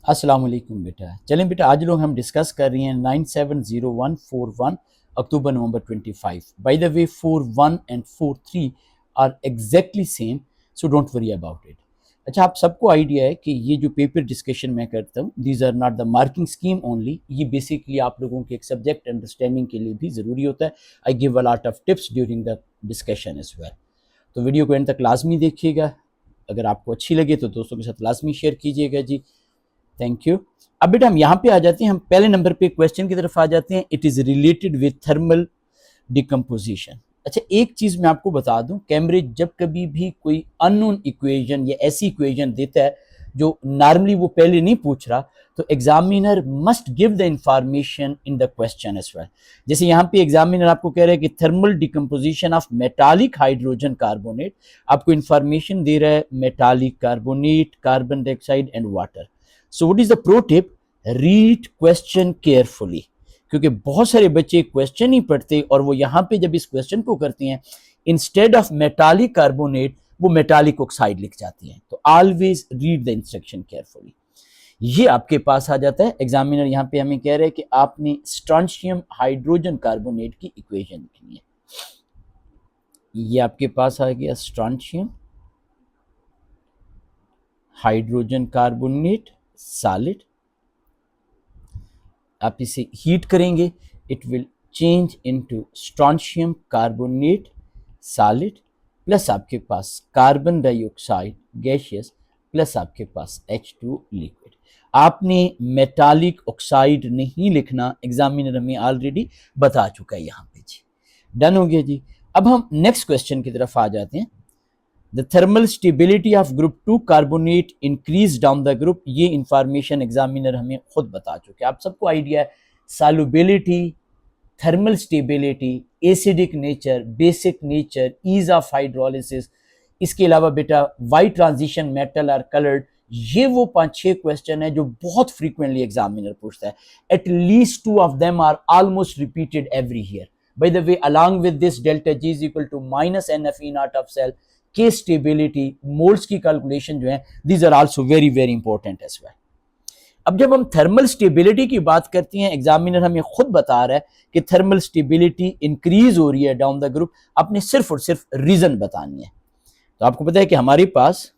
अस्सलाम वालेकुम बेटा। चलें बेटा, आज लोग हम डिस्कस कर रहे हैं 970141 अक्टूबर नवंबर 25। By the way 41 and 43 are exactly same, so don't worry about it. अच्छा, आप सबको आइडिया है कि ये जो पेपर डिस्कशन मैं करता हूँ, these are not the marking scheme only, ये बेसिकली आप लोगों के एक सब्जेक्ट अंडरस्टैंडिंग के लिए भी ज़रूरी होता है। I give a lot of tips during the discussion as well. तो वीडियो को एंड तक लाजमी देखिएगा। अगर आपको अच्छी लगे तो दोस्तों के साथ लाजमी शेयर कीजिएगा जी। Thank you. अब बेटा हम यहाँ पे आ जाते हैं, हम पहले नंबर पे क्वेश्चन की तरफ आ जाते हैं। It is related with thermal decomposition. अच्छा, एक चीज मैं आपको बता दूं, कैम्ब्रिज जब कभी भी कोई अननोन इक्वेशन या ऐसी इक्वेशन देता है जो नॉर्मली वो पहले नहीं पूछ रहा, तो examiner must give the information in the question as well. जैसे यहाँ पे एग्जामिनर आपको कह रहा है कि thermal decomposition of metallic hydrogen carbonate, आपको इंफॉर्मेशन दे रहा है metallic carbonate, carbon dioxide and water. So what is the pro tip? Read question carefully, क्योंकि बहुत सारे बच्चे क्वेश्चन ही पढ़ते और वो यहाँ पे जब इस क्वेश्चन को करते हैं, इंस्टेड ऑफ मेटालिक कार्बोनेट वो मेटालिक ऑक्साइड लिख जाती हैं। तो always read the instruction carefully. ये आपके पास आ जाता है। एग्जामिनर यहाँ पे हमें कह रहे हैं कि आपने स्ट्रॉन्शियम हाइड्रोजन कार्बोनेट की इक्वेशन लिखनी है। ये आपके पास आ गया स्ट्रॉन्शियम हाइड्रोजन कार्बोनेट सॉलिड। आप इसे हीट करेंगे, it will change into strontium carbonate solid, plus आपके पास कार्बन डाइऑक्साइड गैसियस, प्लस आपके पास H2 लिक्विड। आपने मेटालिक ऑक्साइड नहीं लिखना, एग्जामिनर हमें ऑलरेडी बता चुका है यहाँ पे जी। डन हो गया जी। अब हम नेक्स्ट क्वेश्चन की तरफ आ जाते हैं। The thermal stability of group 2 carbonate increase down the group, ये इंफॉर्मेशन एग्जामिनर हमें खुद बता चुके हैं। आप सबको आइडिया है solubility, thermal stability, acidic nature, basic nature, ease of hydrolysis. इसके अलावा बेटा why transition metal are coloured, ये वो 5-6 क्वेश्चन है जो बहुत फ्रीक्वेंटली एग्जामिनर पूछता है। At least 2 of them are almost repeated every year. By the way along with this delta G is equal to minus NFE nought of cell, के stability, moles की calculation जो है, these are also very very important as well. अब जब हम thermal stability की बात करते हैं, एग्जामिनर हमें खुद बता रहा है कि थर्मल स्टेबिलिटी इंक्रीज हो रही है डाउन द ग्रुप, आपने सिर्फ और सिर्फ रीजन बतानी है। तो आपको पता है कि हमारे पास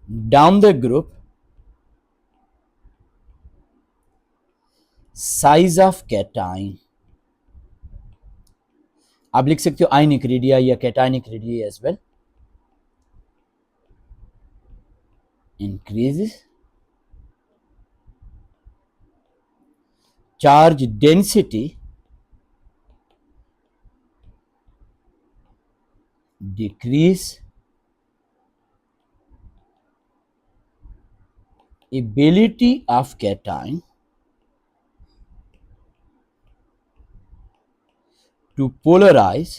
down the group size of cation, आप लिख सकते हो आयनिक रेडिया या cationic radii as well, increases, charge density decrease, ability of cation to polarize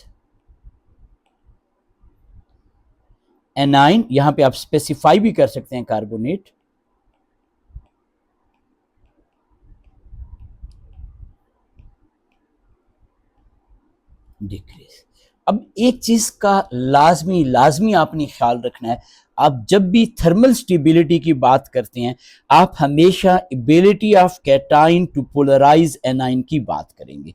anion, यहां पे आप स्पेसिफाई भी कर सकते हैं कार्बोनेट, डिक्रीज। अब एक चीज का लाजमी आपने ख्याल रखना है, आप जब भी थर्मल स्टेबिलिटी की बात करते हैं, आप हमेशा ability of cation to polarise anion की बात करेंगे।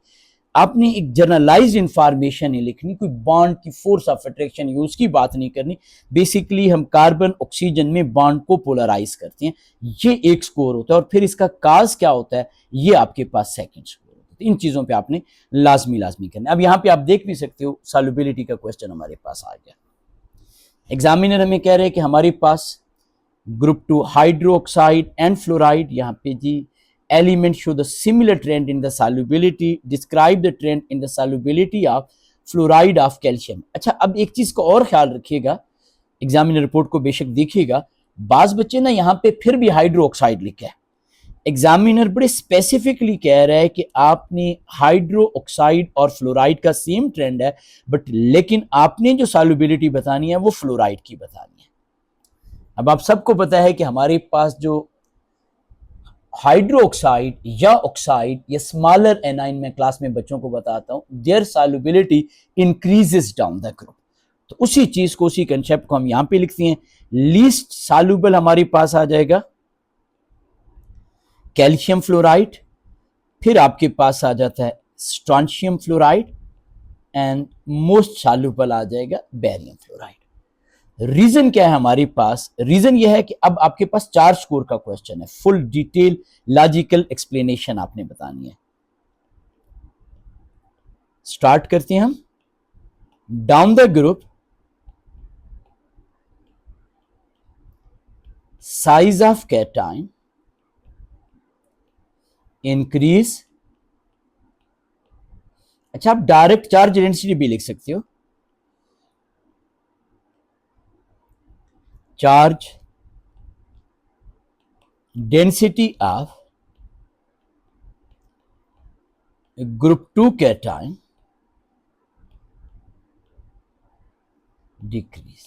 आपने एक जनरलाइज इंफॉर्मेशन नहीं लिखनी, कोई बॉन्ड की फोर्स ऑफ अट्रैक्शन यूज की बात नहीं करनी। बेसिकली हम कार्बन ऑक्सीजन में बॉन्ड को पोलराइज करते हैं, ये एक स्कोर होता है, और फिर इसका काज क्या होता है ये आपके पास सेकंड स्कोर होता है। इन चीजों पे आपने लाजमी करना। अब यहाँ पे आप देख भी सकते हो सॉल्युबिलिटी का क्वेश्चन हमारे पास आ गया। एग्जामिनर हमें कह रहे हैं कि हमारे पास group 2 hydro oxide and fluoride, यहाँ पे जी elements show the similar trend in the solubility, describe the trend in the solubility of fluoride of calcium। अच्छा, अब एक चीज का और ख्याल रखिएगा, एग्जामिनर रिपोर्ट को बेशक देखिएगा, बाज बच्चे ना यहाँ पे फिर भी हाइड्रो ऑक्साइड लिखा है। एग्जामिनर बड़े स्पेसिफिकली कह रहा है कि आपने हाइड्रो ऑक्साइड और फ्लोराइड का सेम ट्रेंड है, बट लेकिन आपने जो सॉल्युबिलिटी बतानी है वो फ्लोराइड की बतानी है। अब आप सबको पता है कि हमारे पास जो हाइड्रो ऑक्साइड या ऑक्साइड या स्मॉलर एनाइन, में क्लास में बच्चों को बताता हूं, their solubility increases down the group. तो उसी चीज को, उसी कंसेप्ट को हम यहां पे लिखते हैं। लीस्ट सॉल्युबल हमारे पास आ जाएगा कैल्शियम फ्लोराइड, फिर आपके पास आ जाता है strontium fluoride, and most soluble आ जाएगा बेरियम फ्लोराइड। रीजन क्या है हमारे पास? रीजन यह है कि अब आपके पास 4 स्कोर का क्वेश्चन है, फुल डिटेल लॉजिकल एक्सप्लेनेशन आपने बतानी है। स्टार्ट करते हैं हम। Down the group size of cation increase. अच्छा, आप डायरेक्ट चार्ज डेंसिटी भी लिख सकते हो, charge density of group 2 cation decrease.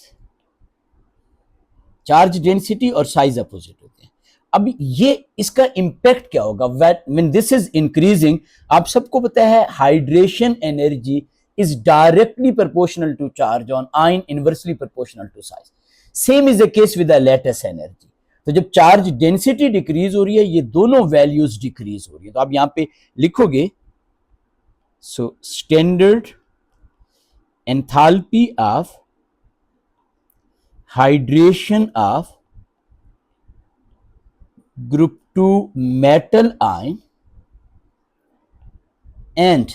Charge density और साइज अपोजिट होते हैं। अब ये इसका इंपैक्ट क्या होगा व्हेन दिस इज इंक्रीजिंग? आप सबको पता है hydration energy is directly proportional to charge on ion, inversely proportional to size. Same is the case with the lattice energy. तो जब चार्ज डेंसिटी डिक्रीज हो रही है, ये दोनों वैल्यूज डिक्रीज हो रही है। तो आप यहां पे लिखोगे, so standard enthalpy of hydration of group 2 metal ion and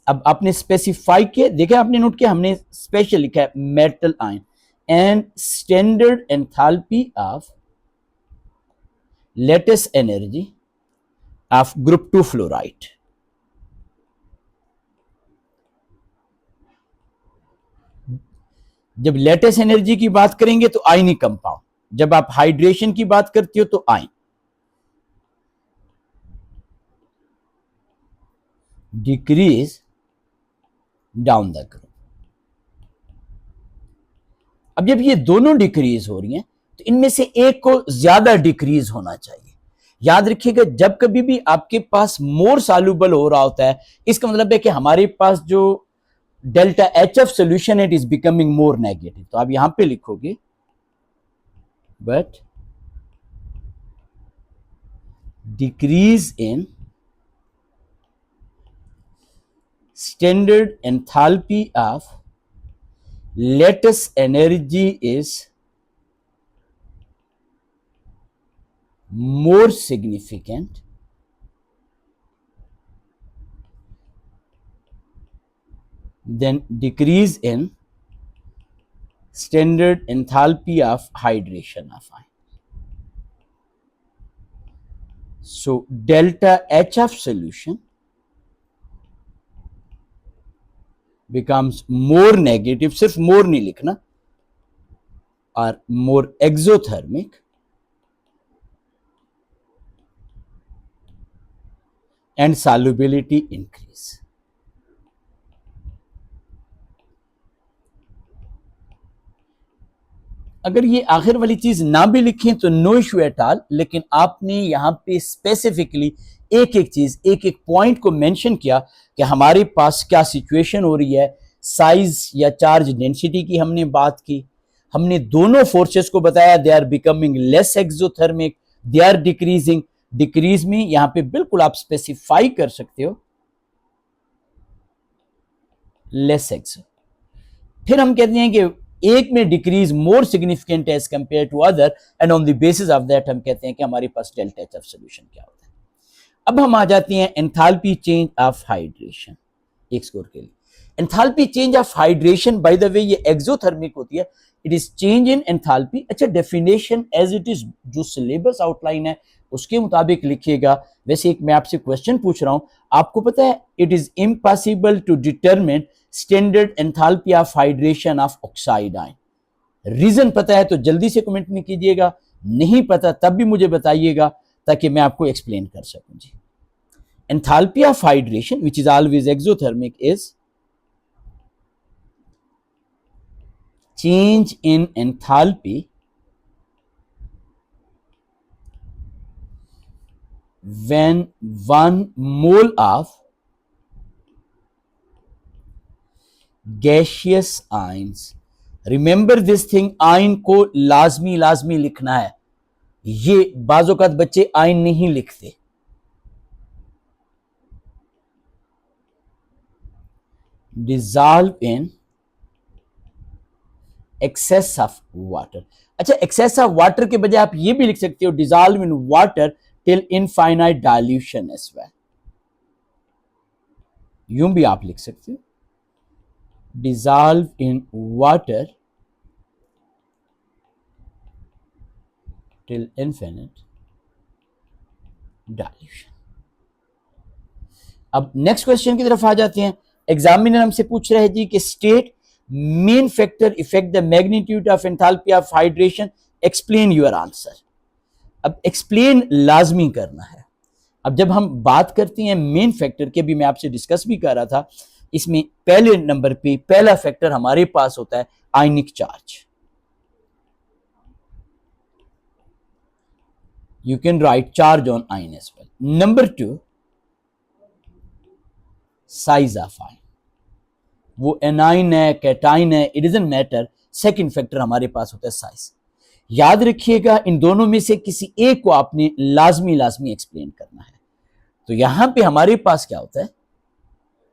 अब आपने स्पेसिफाई किया, देखा आपने नोट किया, हमने स्पेशल लिखा है metal ion, and standard enthalpy of latest energy of group 2 fluoride. जब लेटेस्ट एनर्जी की बात करेंगे तो आयनिक कंपाउंड, जब आप हाइड्रेशन की बात करती हो तो ion. Decrease down the group. अब जब ये दोनों डिक्रीज हो रही हैं तो इनमें से एक को ज्यादा डिक्रीज होना चाहिए। याद रखिएगा, जब कभी भी आपके पास मोर सॉल्युबल हो रहा होता है, इसका मतलब है कि हमारे पास जो delta H F solution it is becoming more negative. तो आप यहां पे लिखोगे, but decrease in standard enthalpy of lattice energy is more significant than decrease in standard enthalpy of hydration of ion. So delta HF solution becomes more negative, सिर्फ more नहीं लिखना, or more exothermic and solubility increase. अगर ये आखिर वाली चीज ना भी लिखें तो नो इशू एट ऑल, लेकिन आपने यहां पे स्पेसिफिकली एक एक चीज, एक एक पॉइंट को मेंशन किया कि हमारे पास क्या सिचुएशन हो रही है। साइज या चार्ज डेंसिटी की हमने बात की, हमने दोनों फोर्सेस को बताया, they are becoming less exothermic, they are decreasing. Decrease में यहां पे बिल्कुल आप स्पेसिफाई कर सकते हो लेस एक्सो। फिर हम कहते हैं कि एक में decrease more significant as compare to other, and on the basis of that हम कहते हैं कि हमारे पास डेल्टा एच एफ सोल्यूशन क्या होता है। अब हम आ जाते हैं एंथैल्पी चेंज ऑफ हाइड्रेशन, एक स्कोर के लिए। Enthalpy change of hydration, by the way, ये एक्सोथर्मिक होती है, it is change in enthalpy. अच्छा, डेफिनेशन एज इट इज जो सिलेबस आउटलाइन है उसके मुताबिक लिखिएगा। वैसे एक मैं आपसे क्वेश्चन पूछ रहा हूं, आपको पता है it is impossible to determine standard enthalpy of hydration of oxide ion. Reason पता है तो जल्दी से कमेंट में कीजिएगा, नहीं पता तब भी मुझे बताइएगा ताकि मैं आपको एक्सप्लेन कर सकूं जी। Enthalpy of hydration which is always exothermic is change in enthalpy when 1 mole of gaseous ions. Remember this thing, ion को लाजमी लाजमी लिखना है। ये बाज़-औक़ात बच्चे आयन नहीं लिखते। Dissolve in excess of water. अच्छा, एक्सेस ऑफ वाटर के बजाय आप ये भी लिख सकते हो dissolve in water till infinite dilution as well. यूं भी आप लिख सकते हो dissolve in water till infinite dilution. अब नेक्स्ट क्वेश्चन की तरफ आ जाते हैं। एग्जामिनर हमसे पूछ रहे हैं जी कि state main factor effect the magnitude of enthalpy of hydration, explain your answer. अब एक्सप्लेन लाजमी करना है। अब जब हम बात करते हैं मेन फैक्टर के, भी मैं आपसे डिस्कस भी कर रहा था, इसमें पहले नंबर पे पहला फैक्टर हमारे पास होता है ionic charge. You can write charge on ion as well. Number 2 size of ion, वो एनाइन है कैटाइन है, it doesn't matter. Second factor हमारे पास होता है साइज। याद रखिएगा इन दोनों में से किसी एक को आपने लाजमी लाजमी एक्सप्लेन करना है। तो यहां पे हमारे पास क्या होता है,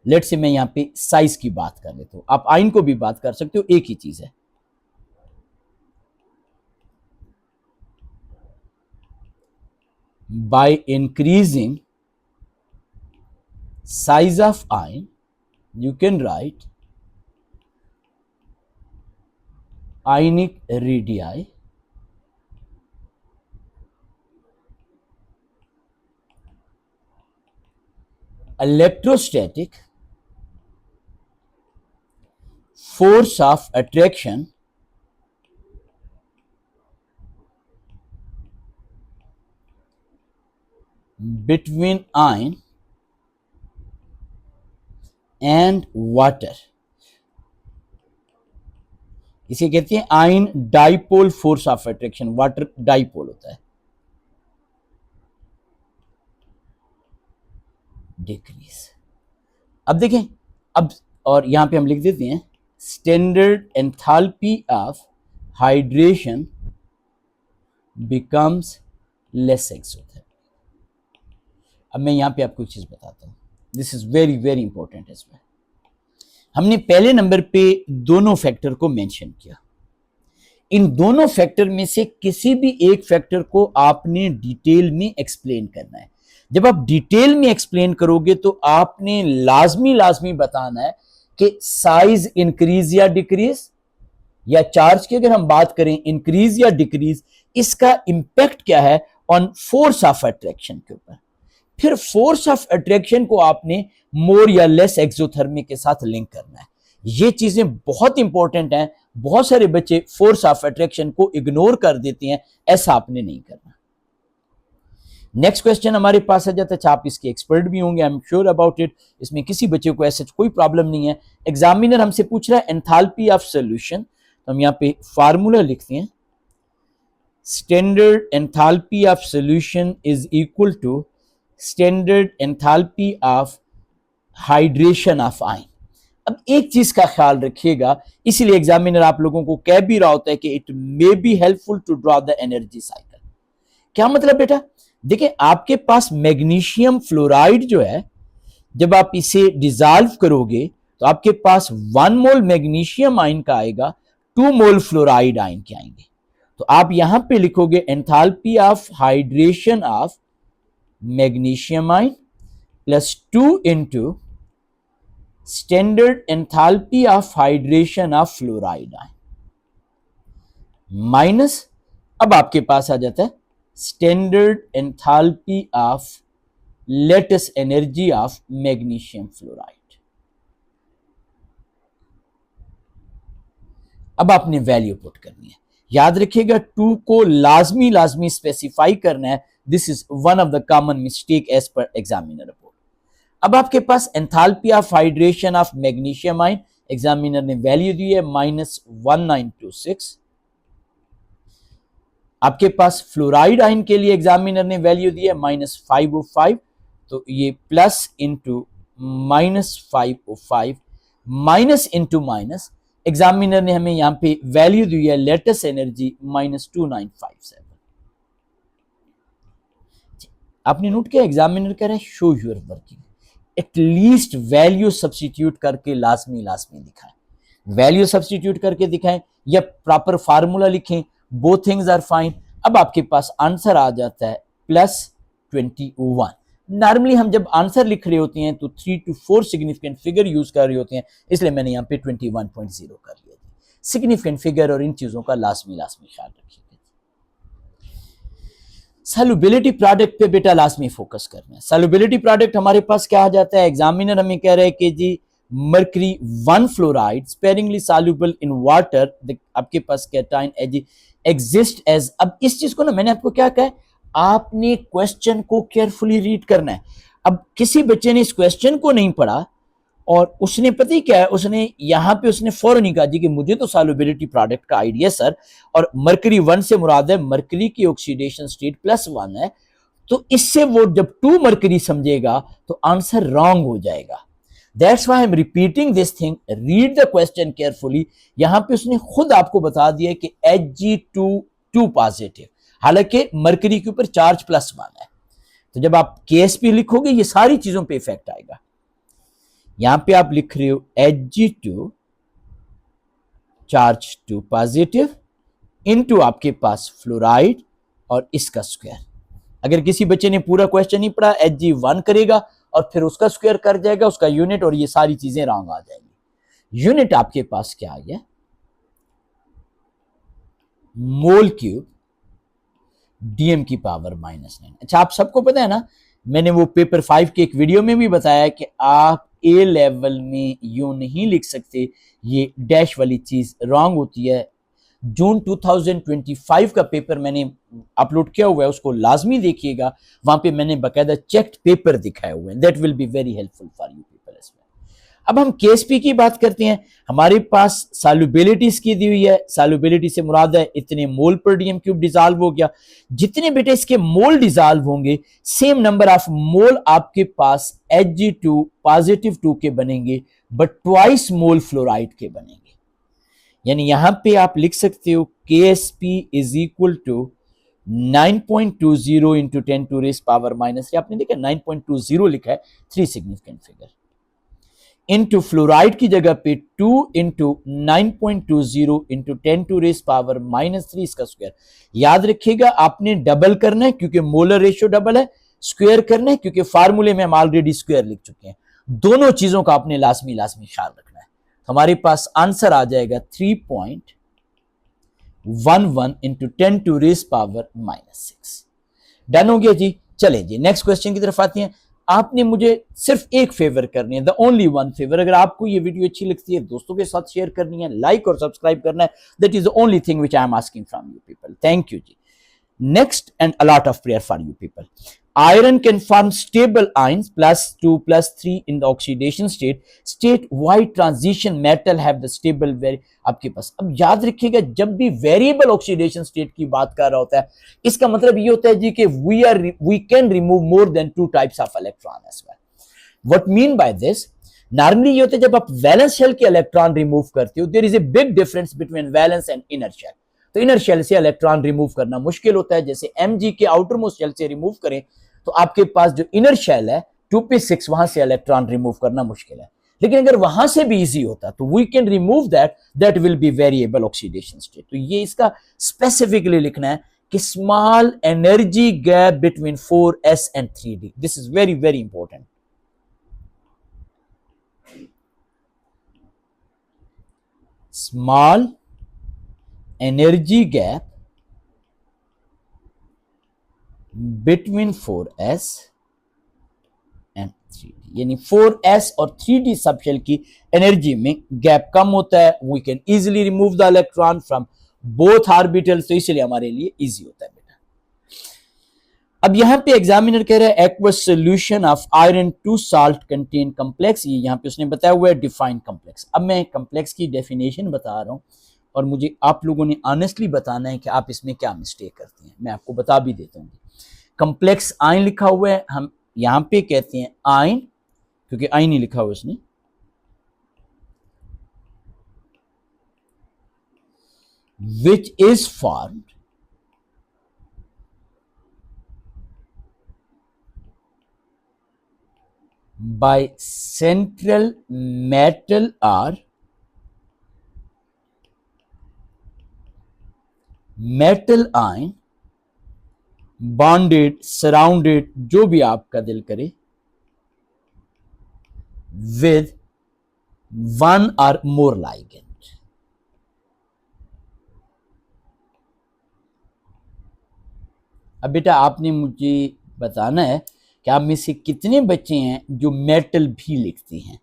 लेट से मैं यहां पे साइज की बात कर लेता हूं, आप आयन को भी बात कर सकते हो, एक ही चीज है। By increasing size of ion you can write ionic radii electrostatic force of attraction between ion and water. इसे कहते हैं ion dipole force of attraction. Water dipole होता है, डिक्रीज। अब देखें, अब और यहां पे हम लिख देते हैं standard enthalpy of hydration becomes less exothermic. अब मैं यहां पे आपको एक चीज बताता हूं, this is very very important as well. हमने पहले नंबर पे दोनों फैक्टर को मेंशन किया। इन दोनों फैक्टर में से किसी भी एक फैक्टर को आपने डिटेल में एक्सप्लेन करना है। जब आप डिटेल में एक्सप्लेन करोगे तो आपने लाजमी लाजमी बताना है कि साइज इंक्रीज या डिक्रीज, या चार्ज की अगर हम बात करें इंक्रीज या डिक्रीज, इसका इंपैक्ट क्या है ऑन फोर्स ऑफ अट्रैक्शन के ऊपर। फिर फोर्स ऑफ अट्रैक्शन को आपने मोर या लेस एक्सोथर्मिक के साथ लिंक करना है। ये चीजें बहुत इंपॉर्टेंट हैं। बहुत सारे बच्चे फोर्स ऑफ अट्रैक्शन को इग्नोर कर देते हैं, ऐसा आपने नहीं करना। नेक्स्ट क्वेश्चन हमारे पास आ जाता है, आप इसके एक्सपर्ट भी होंगे, I am sure about it, इसमें किसी बच्चे को ऐसा कोई प्रॉब्लम नहीं है। एग्जामिनर हमसे पूछ रहा है एंथैल्पी ऑफ सॉल्यूशन, तो हम यहाँ पे फार्मूला लिखते हैं, standard enthalpy of solution is equal to standard enthalpy of hydration of ion. अब एक चीज का ख्याल रखिएगा, इसलिए एग्जामिनर आप लोगों को कह भी रहा होता है कि it may be helpful to draw the energy cycle. क्या मतलब बेटा, देखिए आपके पास मैग्नीशियम फ्लोराइड जो है, जब आप इसे डिजॉल्व करोगे तो आपके पास 1 मोल मैग्नीशियम आयन का आएगा, 2 मोल फ्लोराइड आयन के आएंगे। तो आप यहां पे लिखोगे enthalpy of hydration of magnesium ion plus 2 into standard enthalpy of hydration of fluoride ion minus, अब आपके पास आ जाता है standard enthalpy of latest energy of magnesium fluoride. अब आपने वैल्यू पुट करनी है। याद रखिएगा 2 को लाजमी लाजमी स्पेसिफाई करना है। This is one of the common mistake as per examiner report. अब आपके पास enthalpy of hydration of magnesium ion, examiner ने वैल्यू दी है -1926। आपके पास फ्लोराइड आयन के लिए एग्जामिनर ने वैल्यू दी है -505, तो ये plus into -505 minus into minus, examiner ने हमें यहाँ पे वैल्यू दी है लेटेस्ट एनर्जी -2957। आपने नोट किया एग्जामिनर कह रहा है show your working, at least value substitute करके लाजमी दिखाएं, वैल्यू सब्स्टिट्यूट करके दिखाएं या प्रॉपर फार्मूला लिखें, बोथ थिंग्स आर फाइन। अब आपके पास आंसर आ जाता है +21। नॉर्मली हम जब आंसर लिख रहे होते हैं तो 3 to 4 सिग्निफिकेंट फिगर यूज कर रहे होते हैं, इसलिए मैंने यहाँ पे 21.0 कर लिया। सिग्निफिकेंट फिगर और इन चीजों का लाजमी ख्याल रखिएगा। सॉल्युबिलिटी प्रोडक्ट पे बेटा लाजमी फोकस करना है। सॉल्युबिलिटी प्रोडक्ट हमारे पास क्या आ जाता है, एग्जामिनर हमें कह रहा है कि जी mercury 1 fluoride sparingly soluble in water, आपके पास कैटाइन एग्जिस्ट एज। अब इस चीज को ना मैंने आपको क्या कहा है, आपने क्वेश्चन को केयरफुली रीड करना है। अब किसी बच्चे ने इस क्वेश्चन को नहीं पढ़ा और उसने पता ही क्या है, उसने यहाँ पे उसने फौरन ही कहा जी कि मुझे तो सॉल्युबिलिटी प्रोडक्ट का आइडिया सर, और मरकरी 1 से मुराद है मरकरी की ऑक्सीडेशन स्टेट +1 है, तो इससे वो जब 2 मरकरी समझेगा तो आंसर रॉन्ग हो जाएगा। That's why I am repeating this thing, read the question carefully. यहां पे उसने खुद आपको बता दिया कि Hg2 पॉजिटिव, हालांकि मरकरी के ऊपर चार्ज +1 है। तो जब आप KSP लिखोगे ये सारी चीजों पे इफेक्ट आएगा। यहां पे आप लिख रहे हो Hg2 चार्ज 2 पॉजिटिव इनटू आपके पास फ्लोराइड और इसका स्क्वायर। अगर किसी बच्चे ने पूरा क्वेश्चन नहीं पढ़ा, Hg1 करेगा और फिर उसका स्क्वायर कर जाएगा, उसका यूनिट, और ये सारी चीजें रॉन्ग आ जाएंगी। यूनिट आपके पास क्या आ गया, मोल क्यूब DM की पावर -9। अच्छा, आप सबको पता है ना, मैंने वो पेपर 5 के एक वीडियो में भी बताया कि आप A लेवल में यूं नहीं लिख सकते, ये डैश वाली चीज रॉन्ग होती है। जून 2025 का पेपर मैंने अपलोड किया हुआ है, उसको लाजमी देखिएगा, वहां पे मैंने बकायदा चेक्ड पेपर दिखाए हुए हैं, that will be very helpful for you people as well. अब हम KSP की बात करते हैं। हमारे पास सॉल्युबिलिटीज की दी हुई है, सॉल्युबिलिटी से मुराद है इतने मोल पर DM³ डिसॉल्व हो गया। जितने बेटे इसके मोल डिसॉल्व होंगे, सेम नंबर ऑफ मोल आपके पास Hg2 +2 के बनेंगे, बट ट्वाइस मोल फ्लोराइड के बनेंगे। यानी यहां पे आप लिख सकते हो KSP = 9.20 इंटू 10⁻⁻, आपने देखा 9.20 लिखा है, 3 सिग्निफिकेंट फिगर, इंटू फ्लोराइड की जगह पे 2 इंटू 9.20 इंटू 10⁻³ इसका स्क्वायर। याद रखिएगा आपने डबल करना है क्योंकि मोलर रेशियो डबल है, स्क्वायर करना है क्योंकि फार्मूले में हम ऑलरेडी स्क्वायर लिख चुके हैं। दोनों चीजों का आपने लाजमी ख्याल रखना है। हमारे पास आंसर आ जाएगा 3.11 इंटू 10⁻⁻6। डन हो गया जी। चले जी नेक्स्ट क्वेश्चन की तरफ आते हैं। आपने मुझे सिर्फ एक फेवर करनी है, द ओनली वन फेवर। अगर आपको ये वीडियो अच्छी लगती है दोस्तों के साथ शेयर करनी है, लाइक और सब्सक्राइब करना है। That is the only thing which I am asking from you people. Thank you जी। Next, and a lot of prayer for you people. Iron can form stable ions +2 +3 in the oxidation state. State why transition metal have the stable आपके पास। अब याद रखिएगा जब भी variable oxidation state की बात कर रहा होता है, इसका मतलब ये होता है जी कि we can remove more than 2 types of electron as well. What mean by this? Normally ये होता है जब आप वैलेंस शेल के इलेक्ट्रॉन रिमूव करते हो, there is a big difference between valence and inner shell. तो इनर शेल से इलेक्ट्रॉन रिमूव करना मुश्किल होता है। जैसे Mg के आउटर मोस्ट शेल से रिमूव करें तो आपके पास जो इनर शेल है 2p6, वहां से इलेक्ट्रॉन रिमूव करना मुश्किल है। लेकिन अगर वहां से भी इजी होता तो we can remove that will be variable oxidation state. तो ये इसका स्पेसिफिकली लिखना है कि small energy gap between 4s and 3d। This is very very important. Small energy gap between 4s and 3d, यानी 4s और 3d सबशेल की energy में गैप कम होता है। We can easily remove the electron from both orbitals, तो इसलिए हमारे लिए इजी होता है बेटा। अब यहां पे एग्जामिनर कह रहा है aqueous solution of iron 2 salt contain complex, ये यहां पे उसने बताया हुआ है डिफाइन कॉम्प्लेक्स। अब मैं कॉम्प्लेक्स की डेफिनेशन बता रहा हूं और मुझे आप लोगों ने ऑनेस्टली बताना है कि आप इसमें क्या मिस्टेक करते हैं। मैं आपको बता भी देता हूँ। कॉम्प्लेक्स आयन लिखा हुआ है, हम यहां पे कहते हैं आयन, क्योंकि आयन ही लिखा हुआ है उसने, which is formed by central metal or metal ion bonded, surrounded, जो भी आपका दिल करे, with one or more ligand. अब बेटा आपने मुझे बताना है कि आप में से कितने बच्चे हैं जो मेटल भी लिखते हैं।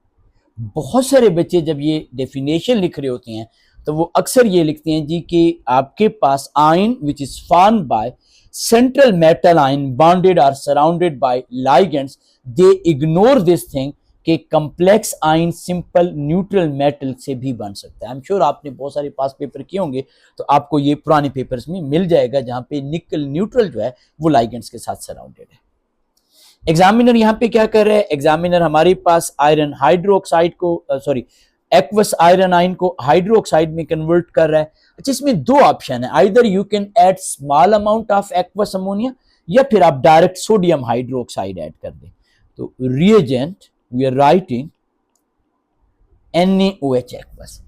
बहुत सारे बच्चे जब ये डेफिनेशन लिख रहे होते हैं तो वो अक्सर ये लिखते हैं जी कि आपके पास ion which is formed by central metal ion bonded are surrounded by ligands, they ignore this thing कि complex ion simple neutral metal से भी बन सकता है। आई एम श्योर आपने बहुत सारे पास पेपर किए होंगे तो आपको ये पुराने पेपर्स में मिल जाएगा जहां पे निकल न्यूट्रल जो है वो लाइगेंड्स के साथ सराउंडेड है। एग्जामिनर यहाँ पे क्या कर रहा है, एग्जामिनर हमारे पास आयरन हाइड्रोक्साइड को एक्वस आयरन आयन को हाइड्रोक्साइड में कन्वर्ट कर रहा है। अच्छा, इसमें दो ऑप्शन है, either you can add small amount of aqueous ammonia या फिर आप डायरेक्ट सोडियम हाइड्रोक्साइड ऐड कर दें। तो reagent we are writing NaOH aqueous.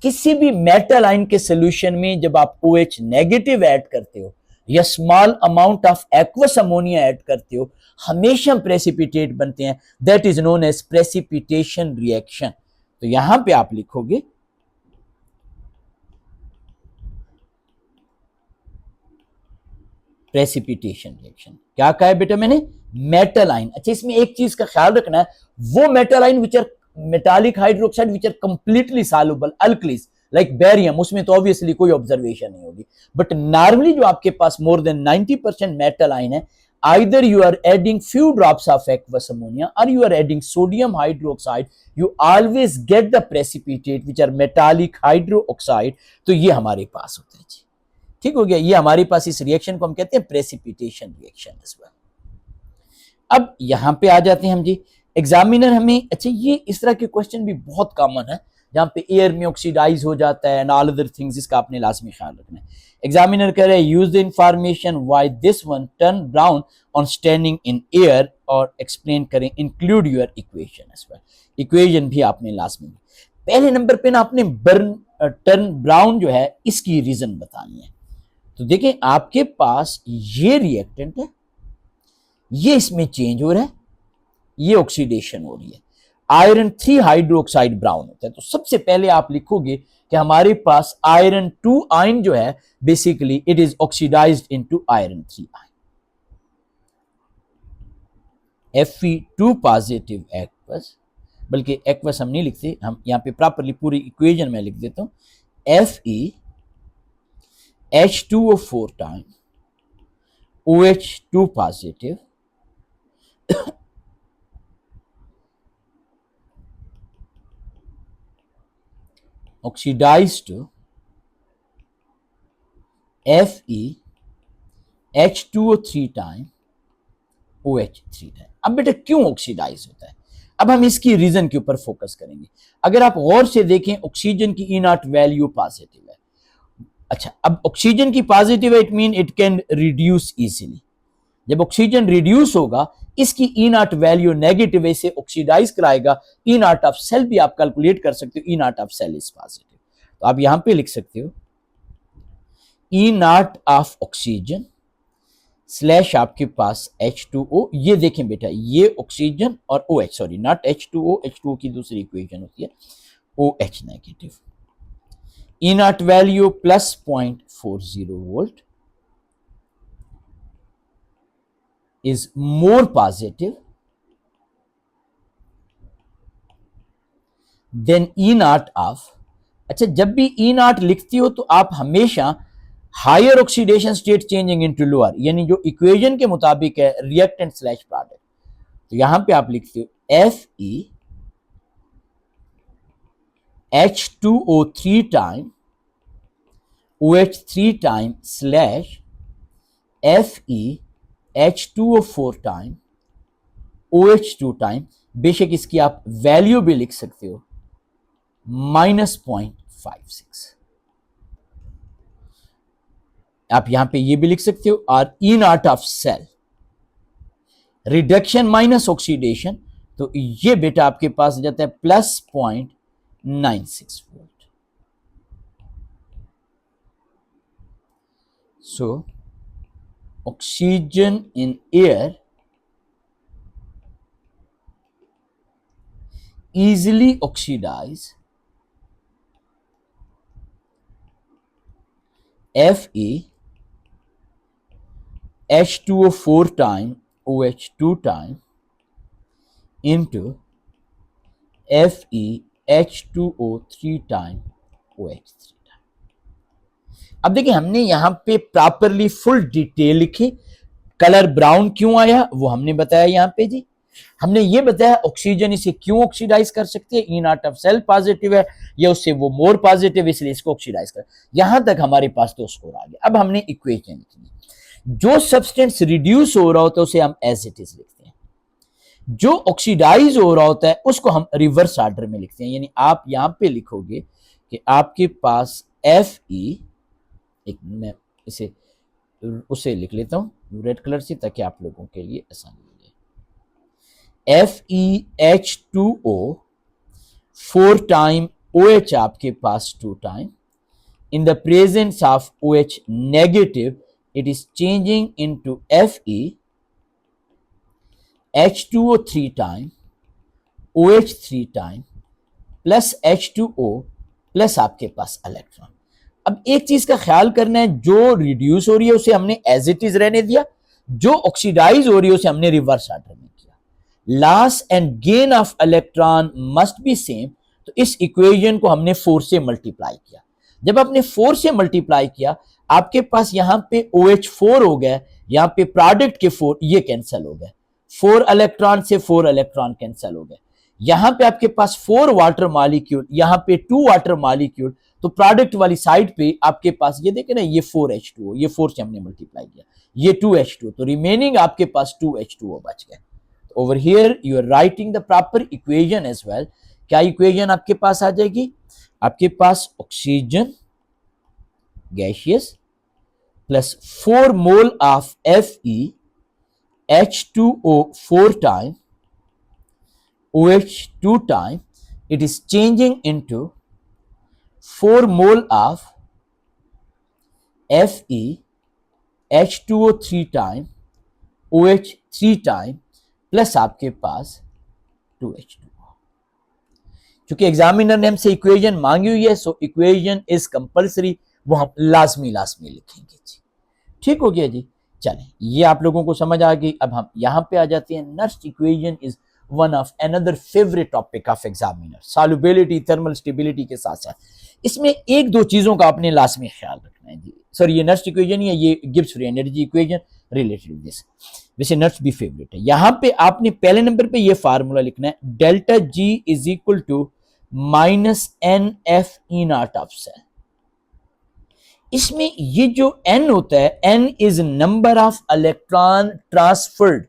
किसी भी मेटल आयन के सोल्यूशन में जब आप OH नेगेटिव ऐड करते हो या small amount of aqueous ammonia add करते हो, हमेशा प्रेसिपिटेट बनते हैं, that is known as precipitation reaction. तो यहां पे आप लिखोगे प्रेसिपिटेशन रिएक्शन। क्या कहा है बेटा मैंने, मेटल आयन। अच्छा, इसमें एक चीज का ख्याल रखना है, वो metal ion which are metallic hydroxide which are completely soluble alkalis like barium, उसमें तो ऑब्वियसली कोई ऑब्जर्वेशन नहीं होगी। बट नॉर्मली जो आपके पास मोर देन 90% मेटल आयन है, either you are adding few drops of aqueous ammonia or you are adding sodium hydroxide, you always get the precipitate which are metallic hydroxide। तो ये हमारे पास होता है जी, ठीक हो गया। ये हमारे पास इस रिएक्शन को हम कहते हैं प्रेसिपिटेशन रिएक्शन एज वेल। अब यहां पे आ जाते हैं हम जी, एग्जामिनर हमें, अच्छा ये इस तरह के क्वेश्चन भी बहुत कॉमन है जहां पे एयर में ऑक्सीडाइज हो जाता है एंड ऑल अदर थिंग्स, इसका आपने लाजमी ख्याल रखना है। एग्जामिनर कह रहे हैं use the information why this one turn brown on standing in air, और एक्सप्लेन करें, include your equation as well. Equation भी आपने लाजमी, पहले नंबर पे ना आपने टर्न ब्राउन जो है इसकी रीजन बतानी है। तो देखें आपके पास ये रिएक्टेंट है, ये इसमें चेंज हो रहा है, ये ऑक्सीडेशन हो रही है, आयरन 3 हाइड्रोक्साइड ब्राउन होता है। तो सबसे पहले आप लिखोगे कि हमारे पास आयरन 2 आयन जो है basically it is oxidised into iron 3 ion. Fe2 positive aqueous, बल्कि एक्वस हम नहीं लिखते, हम यहां पे प्रॉपरली पूरी इक्वेशन में लिख देता हूं, FeH2O4 time OH2 positive oxidized to FeH2O3 time OH3 time. अब बेटा क्यों ऑक्सीडाइज होता है, अब हम इसकी रीजन के ऊपर फोकस करेंगे। अगर आप गौर से देखें ऑक्सीजन की E0 वैल्यू पॉजिटिव है। अच्छा, अब ऑक्सीजन की पॉजिटिव है, it mean it can reduce easily. जब ऑक्सीजन रिड्यूस होगा, इसकी E0 वैल्यू नेगेटिव है, इसे ऑक्सीडाइज कराएगा। E0 ऑफ सेल भी आप कैलकुलेट कर सकते हो, E0 of cell is positive. तो आप यहां पे लिख सकते हो E0 ऑफ ऑक्सीजन स्लैश आपके पास H2O। ये देखें बेटा, ये ऑक्सीजन और OH, sorry not H2O, H2O की दूसरी इक्वेशन होती है OH negative. E0 value plus 0.40 volt is more positive than E0 of। अच्छा, जब भी E0 लिखती हो तो आप हमेशा higher oxidation state changing into lower, यानी जो इक्वेशन के मुताबिक है रिएक्टेंट स्लैश प्रोडक्ट। तो यहां पे आप लिखते हो FeH2O3 time OH3 time slash FeH2O4 time OH2 time, बेशक इसकी आप वैल्यू भी लिख सकते हो -0.56। आप यहां पे ये भी लिख सकते हो, or E nought of cell reduction minus oxidation, तो ये बेटा आपके पास जाता है +0.96 volt. So oxygen in air easily oxidize Fe H2O 4 time OH2 time into Fe H2O 3 time OH3 time। अब देखिए हमने यहां पे प्रॉपरली फुल डिटेल लिखी। कलर ब्राउन क्यों आया वो हमने बताया यहां पे जी। हमने ये बताया ऑक्सीजन इसे क्यों ऑक्सीडाइज कर सकती है, ई नॉट ऑफ सेल पॉजिटिव है या उससे वो मोर पॉजिटिव, इसलिए इसको ऑक्सीडाइज कर। यहां तक हमारे पास तो स्कोर आ गया। अब हमने इक्वेशन लिखी। जो सब्सटेंस रिड्यूस हो रहा होता है उसे हम एज इट इज लिखते हैं, जो ऑक्सीडाइज हो रहा होता है उसको हम रिवर्स ऑर्डर में लिखते हैं। यानी आप यहां पे लिखोगे कि आपके पास एफ ई, एक मैं इसे उसे लिख लेता हूं रेड कलर से ताकि आप लोगों के लिए आसानी हो जाए। FeH2O 4 टाइम OH आपके पास 2 time, in the presence of OH negative it is changing into Fe H2O 3 time OH 3 time plus H2O plus आपके पास इलेक्ट्रॉन। अब एक चीज का ख्याल करना है, जो रिड्यूस हो रही है उसे हमने एज इट इज रहने दिया, जो ऑक्सीडाइज हो रही है उसे हमने रिवर्स ऑर्डर में किया। Loss and gain of electron must be same, तो इस इक्वेशन को हमने 4 से मल्टीप्लाई किया। जब आपने 4 से मल्टीप्लाई किया आपके पास यहां पे OH4 हो गया, यहां पे प्रोडक्ट के 4 ये कैंसिल हो गए, 4 इलेक्ट्रॉन से 4 इलेक्ट्रॉन कैंसिल हो गए। यहां पे आपके पास 4 वाटर मॉलिक्यूल, यहां पे 2 वाटर मॉलिक्यूल, तो प्रोडक्ट वाली साइड पे आपके पास ये देखे ना, ये 4H2O, ये 4 से हमने मल्टीप्लाई किया, ये 2H2O, तो रिमेनिंग आपके पास 2H2O बच गए। Over here you are writing the proper equation as well. क्या इक्वेशन आपके पास आ जाएगी? आपके पास oxygen gaseous plus 4 mole of Fe H2O 4 time OH2 time, it is changing into 4 mole of Fe H2O 3 time OH 3 time plus आपके पास 2H2O। क्योंकि examiner ने हमसे इक्वेशन मांगी हुई है, सो इक्वेशन इज कंपल्सरी, वो हम लाजमी लिखेंगे जी। ठीक हो गया जी। चलें, ये आप लोगों को समझ आ गई। अब हम यहां पे आ जाते हैं। Nernst equation is one of another favourite topic of examiner, solubility, thermal stability के साथ साथ इसमें एक दो चीजों का आपने लाजमी ख्याल रखना है जी। सर ये नर्स्ट इक्वेशन ही है, ये Gibbs free energy equation related this. वैसे नर्स्ट भी फेवरेट है। यहां पे आपने पहले नंबर पे ये फार्मूला लिखना है, delta G is equal to -NF E nought of cell. इसमें ये जो n होता है, n is number of electron transferred.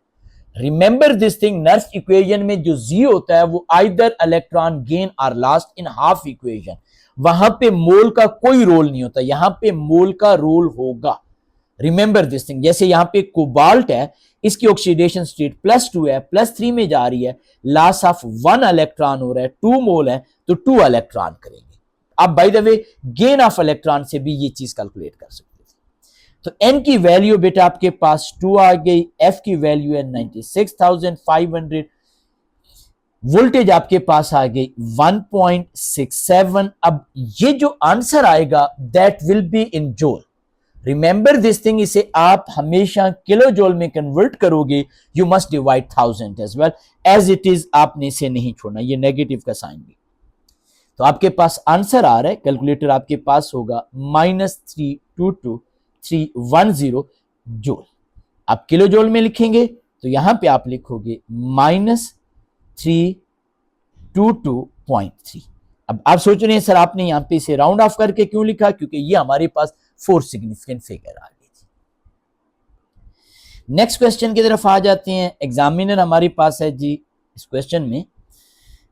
Remember this thing, Nernst equation में जो z होता है वो आइदर इलेक्ट्रॉन गेन और लॉस्ट इन हाफ इक्वेशन, वहां पे मोल का कोई रोल नहीं होता, यहां पे मोल का रोल होगा। Remember this thing. जैसे यहां पे कोबाल्ट है, इसकी ऑक्सीडेशन स्टेट +2 है, +3 में जा रही है, लॉस ऑफ 1 इलेक्ट्रॉन हो रहा है, 2 मोल है तो 2 इलेक्ट्रॉन करेंगे। आप bye the way gain of electron से भी ये चीज कैलकुलेट कर सकते थे। तो n की वैल्यू बेटा आपके पास 2 आ गई, f की वैल्यू है 96,500, वोल्टेज आपके पास आ गई 1.67। अब ये जो आंसर आएगा दैट विल बी इन जोल। रिमेंबर दिस थिंग, इसे आप हमेशा किलो जोल में कन्वर्ट करोगे, you must divide 1000 as well, as it is आपने इसे नहीं छोड़ना, ये नेगेटिव का साइन भी। तो आपके पास आंसर आ रहा है, कैलकुलेटर आपके पास होगा -322,310 जोल। आप किलो जोल में लिखेंगे तो यहां पे आप लिखोगे -322.3। अब आप सोच रहे हैं सर आपने यहां पे इसे राउंड ऑफ करके क्यों लिखा, क्योंकि ये हमारे पास 4 सिग्निफिकेंट फिगर आ गई थी। नेक्स्ट क्वेश्चन की तरफ आ जाते हैं। एग्जामिनर हमारे पास है जी, इस क्वेश्चन में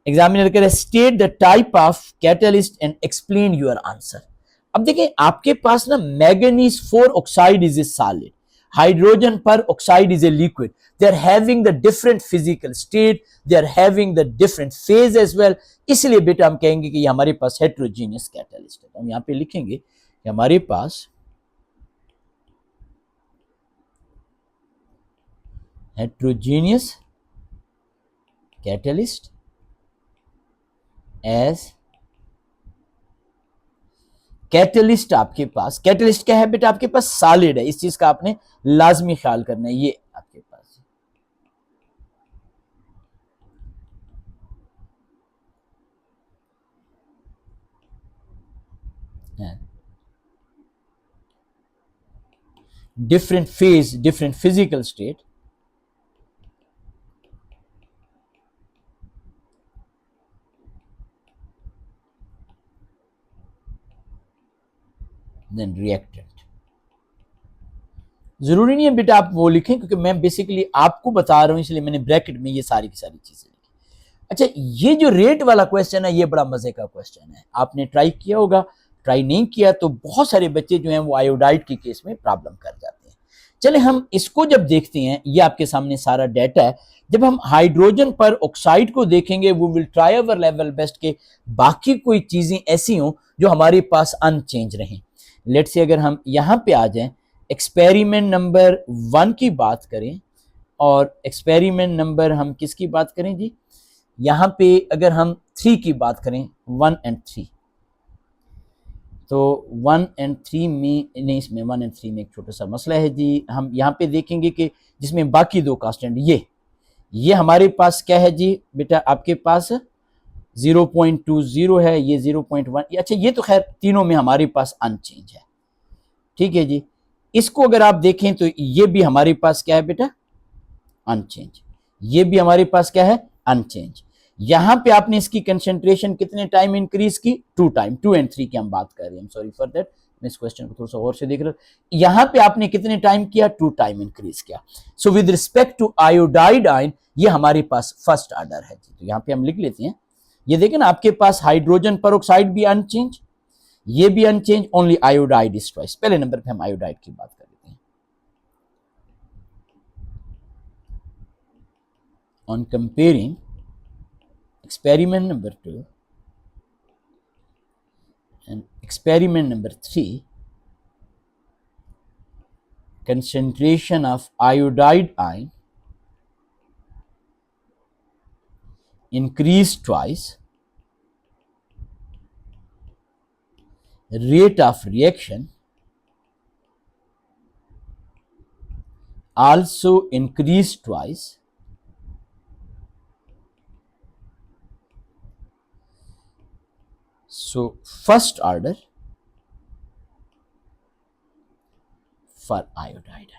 एग्जामिनर कह रहे state the type of catalyst and explain your answer. अब देखें आपके पास ना manganese 4 oxide is a solid, hydrogen peroxide is a liquid, they are having the different physical state, they are having the different phase as well, इसलिए बेटा हम कहेंगे कि ये हमारे पास हेट्रोजीनियस कैटलिस्ट है। हम यहां पे लिखेंगे कि हमारे पास heterogeneous catalyst as कैटलिस्ट। आपके पास कैटलिस्ट क्या है बेटा, आपके पास सॉलिड है, इस चीज का आपने लाजमी ख्याल करना है। ये आपके पास है different phase, different physical state, then reactant. जरूरी नहीं है बेटा आप वो लिखें, क्योंकि मैं बेसिकली आपको बता रहा हूं, इसलिए मैंने ब्रैकेट में ये सारी की सारी चीजें लिखी। अच्छा, ये जो रेट वाला क्वेश्चन है, ये बड़ा मजे का क्वेश्चन है। आपने ट्राई किया होगा, ट्राई नहीं किया तो बहुत सारे बच्चे जो हैं वो आयोडाइड के केस में प्रॉब्लम कर जाते हैं। चले हम इसको जब देखते हैं, ये आपके सामने सारा डाटा है। जब हम हाइड्रोजन पर ऑक्साइड को देखेंगे, वो will try our level best के बाकी कोई चीजें ऐसी हों जो हमारे पास अनचेंज रहें। लेट्स से अगर हम यहां पे आ जाएं, एक्सपेरिमेंट नंबर 1 की बात करें, और एक्सपेरिमेंट नंबर हम किसकी बात करें जी, यहां पे अगर हम 3 की बात करें, 1 एंड 3, तो 1 एंड 3 में नहीं, इसमें 1 एंड 3 में एक छोटा सा मसला है जी। हम यहाँ पे देखेंगे कि जिसमें बाकी दो कांस्टेंट, ये हमारे पास क्या है जी बेटा, आपके पास 0.20 है, ये 0.1। अच्छा, ये तो खैर तीनों में हमारे पास अनचेंज है, ठीक है जी। इसको अगर आप देखें तो ये भी हमारे पास क्या है बेटा, अनचेंज। ये भी हमारे पास क्या है, अनचेंज। यहां पे आपने इसकी कंसेंट्रेशन कितने टाइम इंक्रीज की, 2 टाइम, 2 एंड 3 की हम बात कर रहे हैं, सॉरी फॉर दैट, मैं इस क्वेश्चन को थोड़ा सा और से देख रहा हूं। यहां पे आपने कितने टाइम किया, 2 टाइम इंक्रीज किया। So with respect to iodide ion, ये हमारे पास फर्स्ट ऑर्डर है। तो यहां पे हम लिख लेते हैं, ये देखें ना, आपके पास हाइड्रोजन परऑक्साइड भी अनचेंज, ये भी unchange, only iodide is twice. पहले नंबर पे हम आयोडाइड की बात कर लेते हैं। On comparing experiment number 2 and experiment number 3, concentration of iodide ion increased twice, rate of reaction also increased twice, so first order for iodide.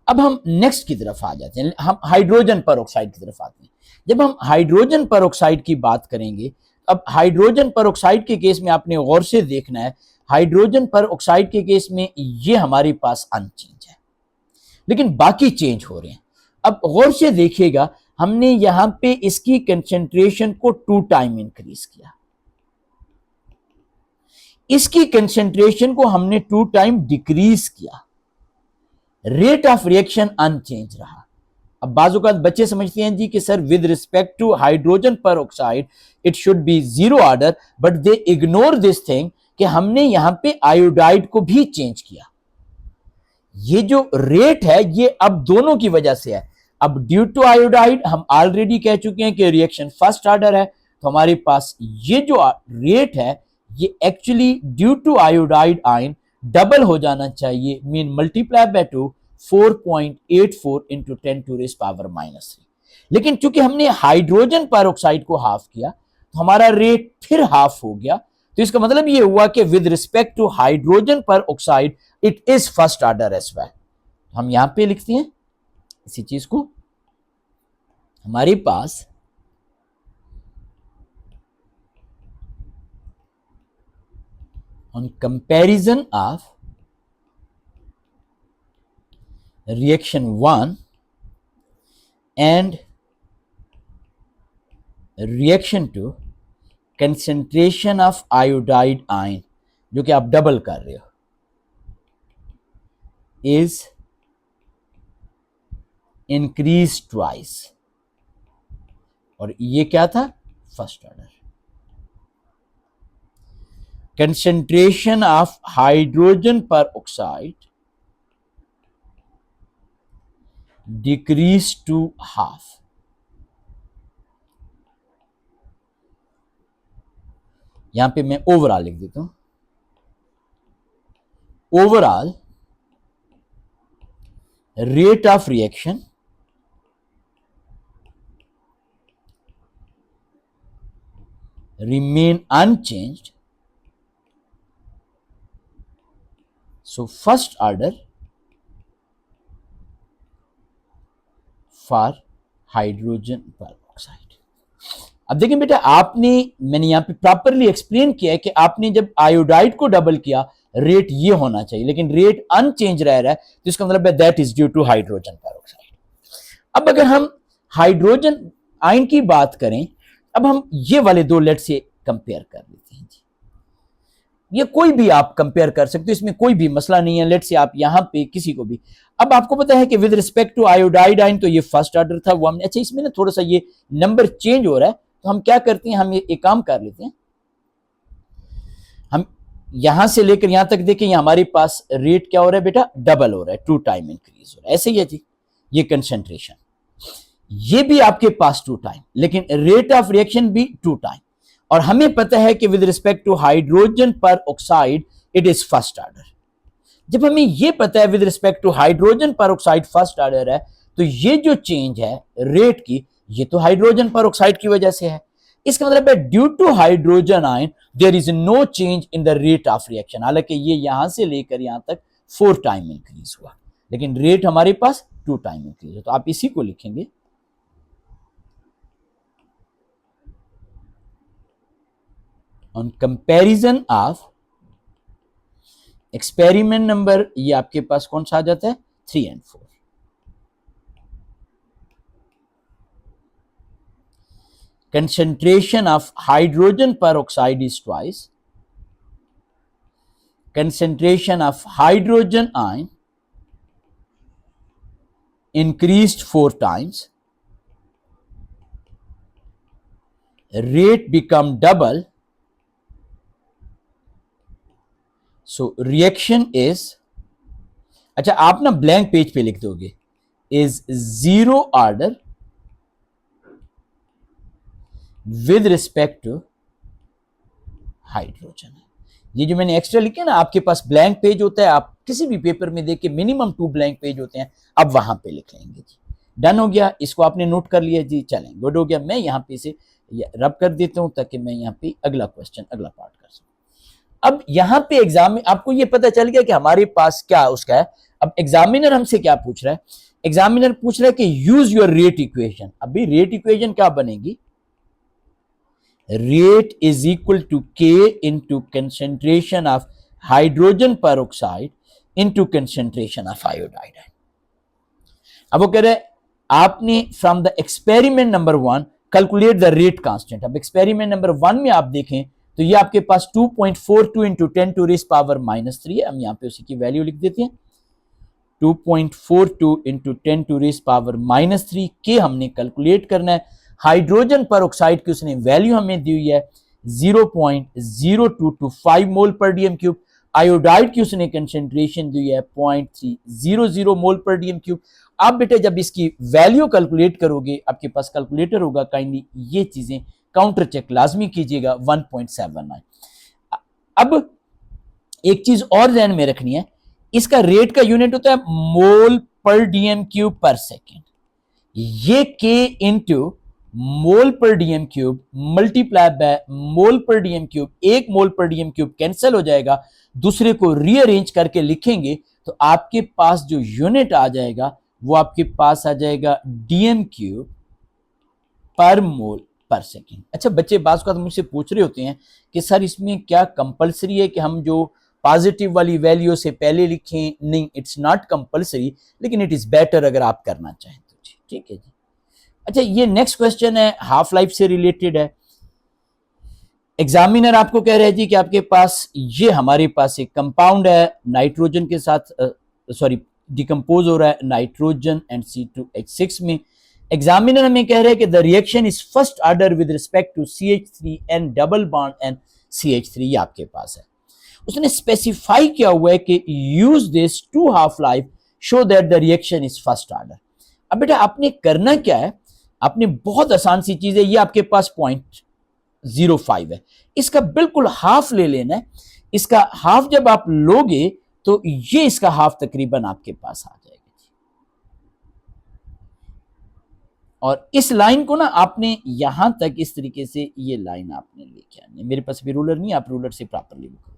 अब हम नेक्स्ट की तरफ आ जाते हैं, हम हाइड्रोजन परऑक्साइड की तरफ आते हैं। जब हम हाइड्रोजन परऑक्साइड की बात करेंगे, अब हाइड्रोजन परऑक्साइड के केस में आपने गौर से देखना है, हाइड्रोजन परऑक्साइड के केस में ये हमारे पास अनचेंज है, लेकिन बाकी चेंज हो रहे हैं। अब गौर से देखिएगा, हमने यहां पे इसकी कंसेंट्रेशन को 2 टाइम इंक्रीज किया, इसकी कंसेंट्रेशन को हमने 2 टाइम डिक्रीज किया, रेट ऑफ रिएक्शन अनचेंज रहा। अब बाज़ बच्चे समझते हैं जी कि sir with respect to hydrogen peroxide it should be 0 order, but they ignore this thing कि हमने यहां पे आयोडाइड को भी चेंज किया। ये जो रेट है ये अब दोनों की वजह से है। अब ड्यू टू आयोडाइड हम ऑलरेडी कह चुके हैं कि रिएक्शन फर्स्ट ऑर्डर है, तो हमारे पास ये जो रेट है ये actually due to iodide ion double हो जाना चाहिए, mean multiply by 2, 4.84 into 10 to raise power -3। लेकिन चूंकि हमने हाइड्रोजन परऑक्साइड को हाफ किया तो हमारा रेट फिर हाफ हो गया। तो इसका मतलब ये हुआ कि with respect to hydrogen peroxide it is first order as well. हम यहां पे लिखते हैं इसी चीज को, हमारे पास on comparison of reaction 1 and reaction 2, concentration of iodide ion जो कि आप डबल कर रहे हो, इज इंक्रीज ट्वाइस, और ये क्या था, first order. Concentration of hydrogen पर ऑक्साइड डिक्रीज टू हाफ। यहां पे मैं ओवरऑल लिख देता हूं, overall rate of reaction remain unchanged. So first order for hydrogen peroxide. अब देखिए बेटा, आपने, मैंने यहां पे प्रॉपरली एक्सप्लेन किया है कि आपने जब आयोडाइड को डबल किया रेट ये होना चाहिए, लेकिन रेट अनचेंज रह रहा है, तो इसका मतलब है that is due to hydrogen peroxide. अब अगर हम हाइड्रोजन आयन की बात करें, अब हम ये वाले दो लेट से कंपेयर कर लेते हैं जी। ये कोई भी आप कंपेयर कर सकते हो, इसमें कोई भी मसला नहीं है। लेट से आप यहां पे किसी को भी, अब आपको पता है कि with respect to iodide ion तो ये फर्स्ट ऑर्डर था, वो हमने, अच्छा इसमें ना थोड़ा सा ये नंबर चेंज हो रहा है, तो हम क्या करते हैं, हम ये एक काम कर लेते हैं, हम यहां से लेकर यहां तक देखें, हमारे पास रेट क्या हो रहा है बेटा, डबल हो रहा है, 2 टाइम इंक्रीज हो रहा है, ऐसे ही है जी। ये कंसेंट्रेशन, ये भी आपके पास 2 टाइम, लेकिन रेट ऑफ रिएक्शन भी 2 टाइम, और हमें पता है कि विद रिस्पेक्ट टू हाइड्रोजन पर oxide it is first order. जब हमें ये पता है विद रिस्पेक्ट टू हाइड्रोजन पर ऑक्साइड फर्स्ट ऑर्डर है, तो ये जो चेंज है रेट की, ये तो हाइड्रोजन पर ऑक्साइड की वजह से है। इसका मतलब है due to hydrogen ion there is no change in the rate of reaction. हालांकि ये यहां से लेकर यहां तक 4 टाइम इंक्रीज हुआ, लेकिन रेट हमारे पास 2 टाइम इंक्रीज है, तो आप इसी को लिखेंगे on comparison of experiment number, ये आपके पास कौन सा आ जाता है, 3 and 4। concentration of hydrogen peroxide is twice, concentration of hydrogen ion increased 4 times, rate become double, so reaction is, अच्छा आप ना ब्लैंक पेज पे लिख दोगे, is zero order with respect to hydrogen. ये जो मैंने एक्स्ट्रा लिखे ना, आपके पास ब्लैंक पेज होता है, आप किसी भी पेपर में देख के मिनिमम 2 ब्लैंक पेज होते हैं, अब वहां पे लिख लेंगे जी। डन हो गया, इसको आपने नोट कर लिया जी, चलें गुड हो गया। मैं यहाँ पे से रब कर देता हूं ताकि मैं यहाँ पे अगला क्वेश्चन, अगला पार्ट कर सकूं। अब यहाँ पे एग्जाम में आपको ये पता चल गया कि हमारे पास क्या उसका है। अब एग्जामिनर हमसे क्या पूछ रहा है, एग्जामिनर पूछ रहा है कि यूज योर रेट इक्वेशन। अभी रेट इक्वेशन क्या बनेगी, rate is equal to K into concentration of hydrogen peroxide into concentration of iodide। अब वो कह रहे आपने from the experiment number 1 calculate the rate constant. अब एक्सपेरिमेंट नंबर 1 में आप देखें तो ये आपके पास 2.42 इंटू 10 टू रेस पावर -3 है। हम यहाँ पे उसी की वैल्यू लिख देते हैं, 2.42 इंटू 10 टू रेस पावर -3 के हमने कैलकुलेट करना है। हाइड्रोजन पर ऑक्साइड की उसने वैल्यू हमें दी हुई है 0.0225 मोल पर डीएम क्यूब। आयोडाइड की उसने कंसेंट्रेशन दी है 0.300 मोल पर डीएम क्यूब। आप बेटे जब इसकी वैल्यू कैलकुलेट करोगे, आपके पास कैलकुलेटर होगा, काइंडली ये चीजें काउंटर चेक लाजमी कीजिएगा, 1.79। अब एक चीज और ध्यान में रखनी है, इसका रेट का यूनिट होता है मोल पर डीएम क्यूब पर सेकेंड। ये के इंटू मोल पर DM cube multiply by mole पर डीएम क्यूब, एक मोल पर डीएम क्यूब कैंसिल हो जाएगा, दूसरे को रीअरेंज करके लिखेंगे तो आपके पास जो यूनिट आ जाएगा वो आपके पास आ जाएगा डीएम क्यूब पर मोल पर सेकेंड। अच्छा बच्चे बात का तो मुझसे पूछ रहे होते हैं कि सर इसमें क्या कंपलसरी है कि हम जो पॉजिटिव वाली वैल्यू से पहले लिखें? नहीं, इट्स नॉट कंपलसरी, लेकिन इट इज बेटर अगर आप करना चाहें तो जी, ठीक है जी। अच्छा ये नेक्स्ट क्वेश्चन है, हाफ लाइफ से रिलेटेड है। एग्जामिनर आपको कह रहे हैं जी कि आपके पास ये हमारे पास एक कंपाउंड है नाइट्रोजन के साथ, सॉरी डिकम्पोज हो रहा है नाइट्रोजन एंड C2H6 में। एग्जामिनर हमें कह रहे हैं कि the reaction is first order with respect to CH3N double bond and CH3, ये आपके पास है। उसने स्पेसिफाई किया हुआ है कि use this to half life show that the reaction is first order. अब बेटा आपने करना क्या है, आपने बहुत आसान सी चीज है, ये आपके पास 0.05 है, इसका बिल्कुल हाफ ले लेना है। इसका हाफ जब आप लोगे तो ये इसका हाफ तकरीबन आपके पास आ जाएगा। और इस लाइन को ना आपने यहां तक इस तरीके से ये लाइन आपने लेके आनी है। मेरे पास भी रूलर नहीं, आप रूलर से प्रॉपरली लिखोगे।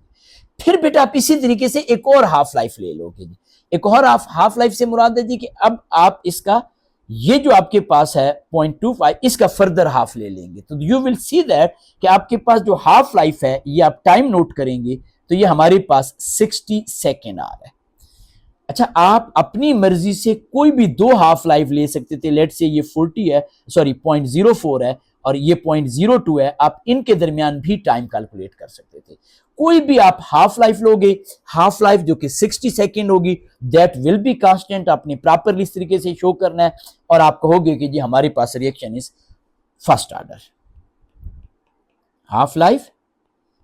फिर बेटा आप इसी तरीके से एक और हाफ लाइफ ले लोगे जी। एक और हाफ लाइफ से मुराद है जी कि अब आप इसका ये जो आपके पास है 0.25 इसका फर्दर हाफ ले लेंगे, तो यू विल सी दैट कि आपके पास जो हाफ लाइफ है, ये आप टाइम नोट करेंगे तो ये हमारे पास 60 सेकेंड आ रहा है। अच्छा, आप अपनी मर्जी से कोई भी दो हाफ लाइफ ले सकते थे। लेट से ये 40 है, सॉरी 0.04 है और ये 0.02 है, आप इनके दरमियान भी टाइम कैलकुलेट कर सकते थे। कोई भी आप हाफ लाइफ लोगे, हाफ लाइफ जो कि 60 सेकेंड होगी, दैट विल बी कांस्टेंट। आपने प्रॉपरली इस तरीके से शो करना है और आप कहोगे कि जी हमारे पास reaction is first order. Half life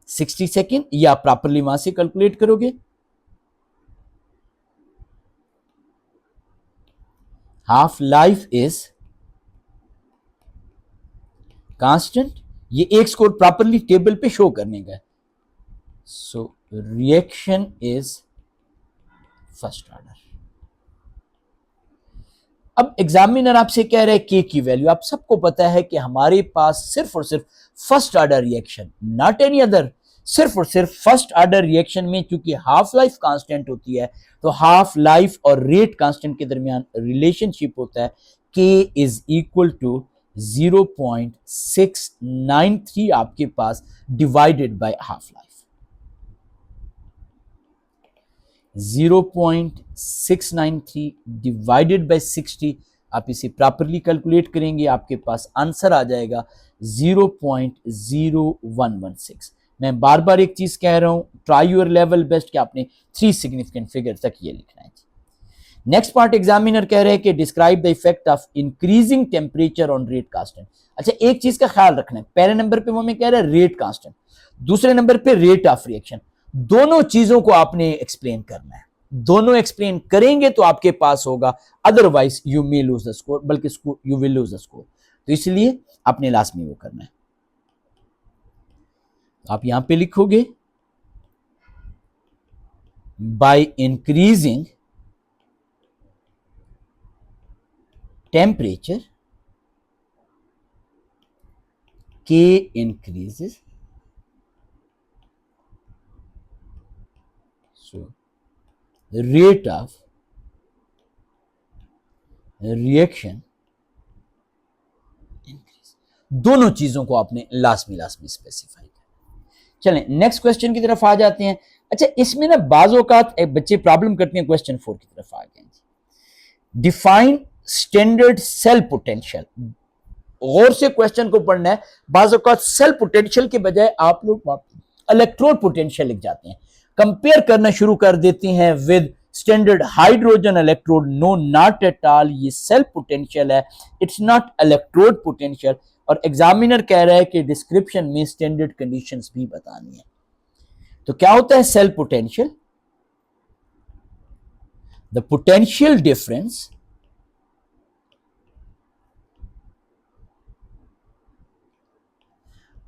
60 second, ये आप प्रॉपरली वहां से कैलकुलेट करोगे। हाफ लाइफ इज कांस्टेंट, ये एक स्कोर प्रॉपरली टेबल पे शो करने का है। So reaction is first order. अब एग्जामिनर आपसे कह रहे हैं के की वैल्यू। आप सबको पता है कि हमारे पास सिर्फ और सिर्फ first order reaction, not any other, सिर्फ और सिर्फ फर्स्ट ऑर्डर रिएक्शन में चूंकि हाफ लाइफ कांस्टेंट होती है, तो हाफ लाइफ और रेट कांस्टेंट के दरमियान रिलेशनशिप होता है के इज इक्वल टू 0.693 आपके पास divided by half life. 0.693 divided by 60, आप इसे प्रॉपरली कैलकुलेट करेंगे, आपके पास आंसर आ जाएगा 0.0116। मैं बार बार एक चीज कह रहा हूं, ट्राई योर लेवल बेस्ट कि आपने 3 सिग्निफिकेंट फिगर तक ये लिखना है। नेक्स्ट पार्ट एग्जामिनर कह रहे हैं कि describe the effect of increasing temperature on rate constant. अच्छा, एक चीज का ख्याल रखना है, पहले नंबर पे वो हमें कह रहा है रेट कांस्टेंट, दूसरे नंबर पे रेट ऑफ रिएक्शन। दोनों चीजों को आपने एक्सप्लेन करना है, दोनों एक्सप्लेन करेंगे तो आपके पास होगा, otherwise you may lose the score, बल्कि you will lose the score. तो इसलिए आपने लास्ट में वो करना है। आप यहां पे लिखोगे by increasing temperature K increases, so the rate of reaction increase। दोनों चीजों को आपने लास्ट में स्पेसिफाई किया। चलें नेक्स्ट क्वेश्चन की तरफ आ जाते हैं। अच्छा, इसमें ना बाज़ औक़ात बच्चे प्रॉब्लम करते हैं। क्वेश्चन 4 की तरफ आ गए। Define standard cell potential. गौर से क्वेश्चन को पढ़ना है। बाज़ औक़ात सेल पोटेंशियल के बजाय आप लोग इलेक्ट्रोड पोटेंशियल लिख जाते हैं, कंपेयर करना शुरू कर देते हैं with standard hydrogen electrode. No, not at all, ये सेल पोटेंशियल है, इट्स नॉट इलेक्ट्रोड पोटेंशियल। और एग्जामिनर कह रहा है कि डिस्क्रिप्शन में स्टैंडर्ड कंडीशंस भी बतानी है। तो क्या होता है cell potential? The potential difference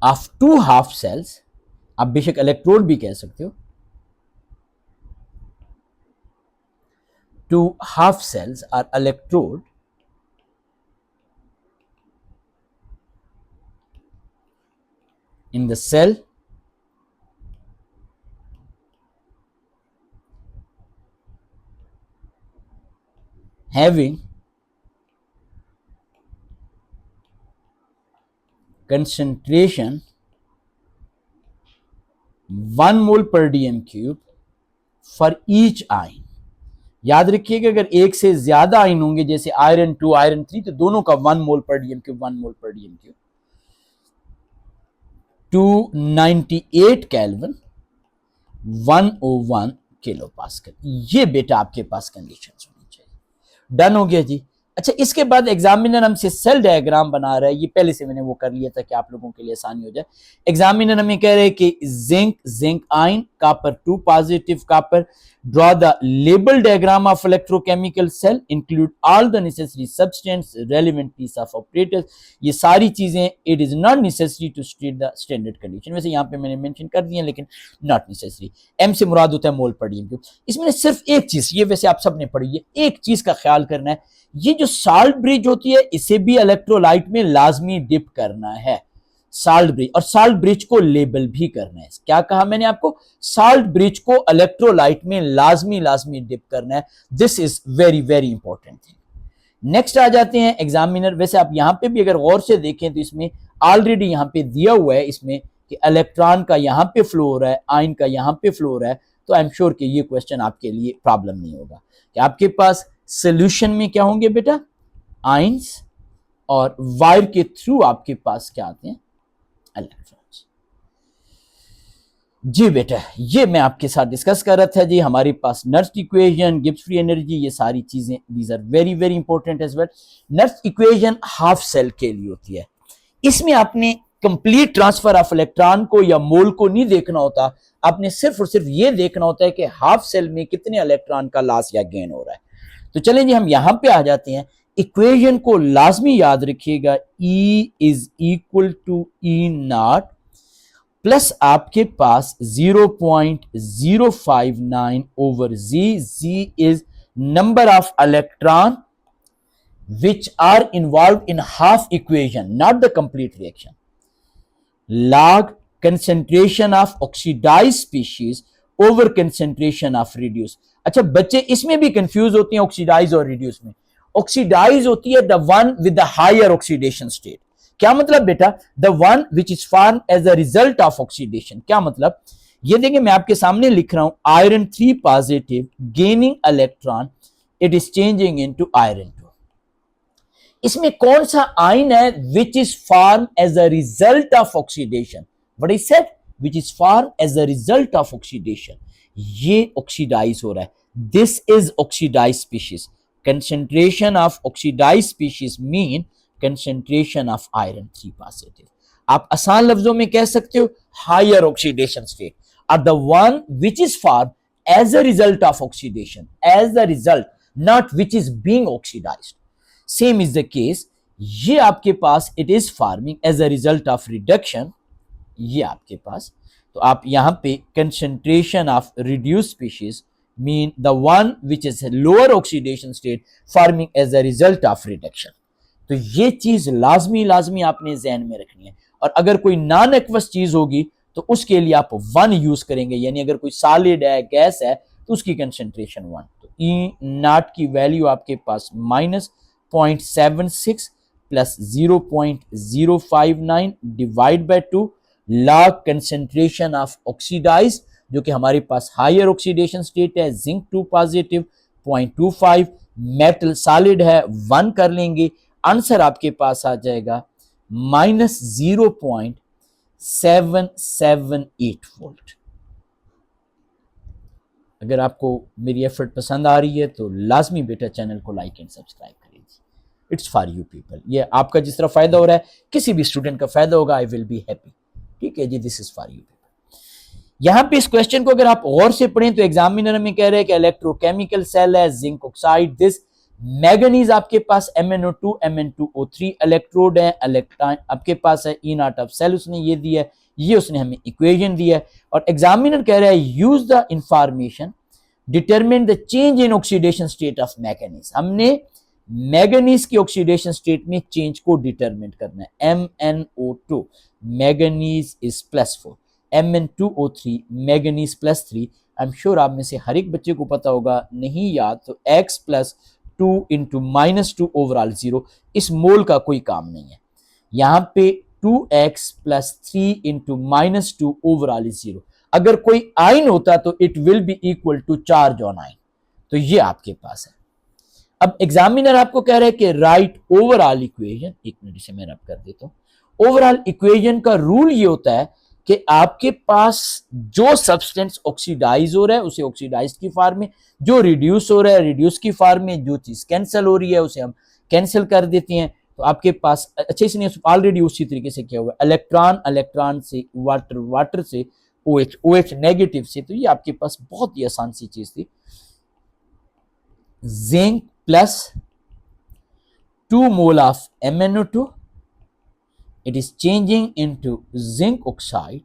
of two half cells, आप बेशक इलेक्ट्रोड भी कह सकते हो, two half cells are electrode in the cell having concentration 1 mole per dm cube for each ion। याद रखिएगा अगर एक से ज्यादा आयन होंगे जैसे आयरन 2, आयरन 3, तो दोनों का 1 मोल पर डीएम क्यूब, 1 मोल पर DM cube. 298 kelvin 101 kilo pascal. ये बेटा आपके पास कंडीशन होनी चाहिए। डन हो गया जी। अच्छा, इसके बाद एग्जामिनर हमसे सेल डायग्राम बना रहा है, ये पहले से मैंने वो कर लिया था कि आप लोगों के लिए आसानी हो जाए। एग्जामिनर हमें कह रहे हैं कि zinc ion copper 2 positive copper, draw the label diagram of electrochemical cell, include all the necessary substance relevant piece of operators. ये सारी चीजें it is not necessary to state the standard condition, वैसे यहाँ पे मैंने मेंशन कर दिया लेकिन नॉट नेसेसरी। एम से मुराद होता है मोल पर डीएम। इसमें सिर्फ एक चीज, ये वैसे आप सबने पढ़ी है, एक चीज का ख्याल करना है, ये जो साल्ट ब्रिज होती है इसे भी इलेक्ट्रोलाइट में लाजमी डिप करना है, साल्ट ब्रिज, और साल्ट ब्रिज को लेबल भी करना है। क्या कहा मैंने आपको? साल्ट ब्रिज को इलेक्ट्रोलाइट में लाजमी डिप करना है। This is very very important thing. Next आ जाते हैं एग्जामिनर। वैसे आप यहां पे भी अगर गौर से देखें तो इसमें ऑलरेडी यहां पे दिया हुआ है इसमें कि इलेक्ट्रॉन का यहां पे फ्लो हो रहा है, आयन का यहां पे फ्लो हो रहा है, तो आई एम श्योर कि ये क्वेश्चन आपके लिए प्रॉब्लम नहीं होगा कि आपके पास सोल्यूशन में क्या होंगे बेटा, आयंस, और वायर के थ्रू आपके पास क्या आते हैं, इलेक्ट्रॉन्स। जी बेटा, ये मैं आपके साथ डिस्कस कर रहा था जी। हमारे पास Nernst equation, Gibbs free energy, ये सारी चीजें these are very very important as well. Nernst equation half cell के लिए होती है। इसमें आपने कंप्लीट ट्रांसफर ऑफ इलेक्ट्रॉन को या मोल को नहीं देखना होता, आपने सिर्फ और सिर्फ ये देखना होता है कि हाफ सेल में कितने इलेक्ट्रॉन का लॉस या गेन हो रहा है। तो चलें जी, हम यहां पे आ जाते हैं। इक्वेशन को लाजमी याद रखिएगा, E is equal to E0 plus आपके पास 0.059 over Z is number of electron which are involve in half equation, not the complete reaction. log concentration of oxidized species over concentration of reduced। अच्छा बच्चे इसमें भी confuse होते हैं oxidise और reduce में। ऑक्सीडाइज होती है the one with the higher oxidation state. क्या मतलब बेटा? The one which is form as a result of oxidation. क्या मतलब? ये देखिए मैं आपके सामने लिख रहा हूं, iron 3 positive gaining electron, it is changing into iron 2। इसमें कौन सा आयन है which is form as a result of oxidation? What is said? Which is form as a result of oxidation. ये ऑक्सीडाइज हो रहा है, this is oxidize species. Concentration of oxidize species mean concentration of iron 3 positive. आप आसान लफ्जों में कह सकते हो higher oxidation state are the one which is form as a result of oxidation, as a result, not which is being oxidised. Same is the case, ये आपके पास it is forming as a result of reduction, ये आपके पास। तो आप यहां पे concentration of reduce species mean the one which is lower oxidation state forming as a result of reduction. तो ये चीज लाजमी आपने जहन में रखनी है। और अगर कोई नॉन एक्वस चीज होगी तो उसके लिए आप 1 यूज करेंगे, यानी अगर कोई सॉलिड है, गैस है, तो उसकी कंसेंट्रेशन 1। तो E0 की वैल्यू आपके पास -0.76 plus 0.059 divide by 2 log concentration of oxidize, जो कि हमारे पास हायर ऑक्सीडेशन स्टेट है, जिंक 2 पॉजिटिव 0.25, मेटल सॉलिड है 1 कर लेंगे, आंसर आपके पास आ जाएगा -0.778 वोल्ट। अगर आपको मेरी एफर्ट पसंद आ रही है तो लाजमी बेटा चैनल को लाइक एंड सब्सक्राइब करिए। It's for you people. ये आपका जिस तरह फायदा हो रहा है, किसी भी स्टूडेंट का फायदा होगा, आई विल बी हैप्पी। ठीक है जी, this is for you people. यहां पे इस क्वेश्चन को अगर आप गौर से पढ़ें तो एग्जामिनर में कह रहे हैं कि इलेक्ट्रोकेमिकल सेल है, जिंक ऑक्साइड, दिस मैग्नीज आपके पास MnO2 Mn2O3 इलेक्ट्रोड है, इलेक्ट्रॉन आपके पास है E0 ऑफ सेल, उसने ये दिया है, ये उसने हमें इक्वेशन दिया है। और एग्जामिनर कह रहा है use the information determine the change in oxidation state of manganese. हमने मैग्नीज की ऑक्सीडेशन स्टेट में चेंज को डिटरमिन करना है। MnO2 manganese is +4, Mn2O3 manganese +3। I am sure आप में से हर एक बच्चे को पता होगा, नहीं याद तो x + 2 × -2 ओवरऑल 0, इस मोल का कोई काम नहीं है। यहां पे 2x + 3 × -2 ओवरऑल इज 0। अगर कोई आयन होता तो it will be equal to charge on ion. तो ये आपके पास है। अब एग्जामिनर आपको कह रहा है कि राइट ओवरऑल इक्वेशन, एक मिनट से मैं रब कर देता हूं। ओवरऑल इक्वेशन का रूल ये होता है कि आपके पास जो सब्सटेंस ऑक्सीडाइज हो रहा है उसे ऑक्सीडाइज की फॉर्म में, जो रिड्यूस हो रहा है रिड्यूस की फॉर्म में, जो चीज कैंसिल हो रही है उसे हम कैंसिल कर देते हैं। तो आपके पास अच्छा, इसने ऑलरेडी उसी तरीके से किया हुआ है, इलेक्ट्रॉन इलेक्ट्रॉन से, वाटर वाटर से, OH OH नेगेटिव से। तो ये आपके पास बहुत ही आसान सी चीज थी। Zinc plus 2 mole of MnO2, it is changing into zinc oxide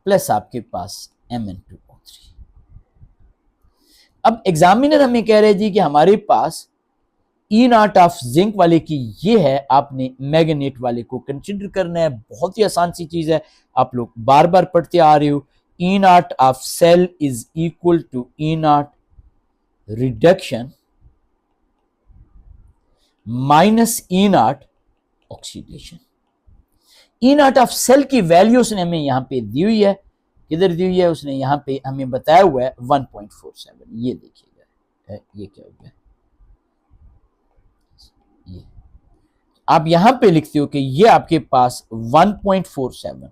plus आपके पास Mn2O3। अब एग्जामिनर हमें कह रहे जी कि हमारे पास E0 ऑफ जिंक वाले की ये है, आपने मैग्नेट वाले को कंसिडर करना है। बहुत ही आसान सी चीज है, आप लोग बार बार पढ़ते आ रहे हो। E0 of cell is equal to E0 reduction minus E0 oxidation. E0 of cell की वैल्यू उसने हमें यहां पे दी हुई है, किधर दी हुई है, उसने यहां पे हमें बताया हुआ है 1.47। ये देखिएगा, ये क्या हो गया, ये आप यहां पे लिखते हो कि ये आपके पास 1.47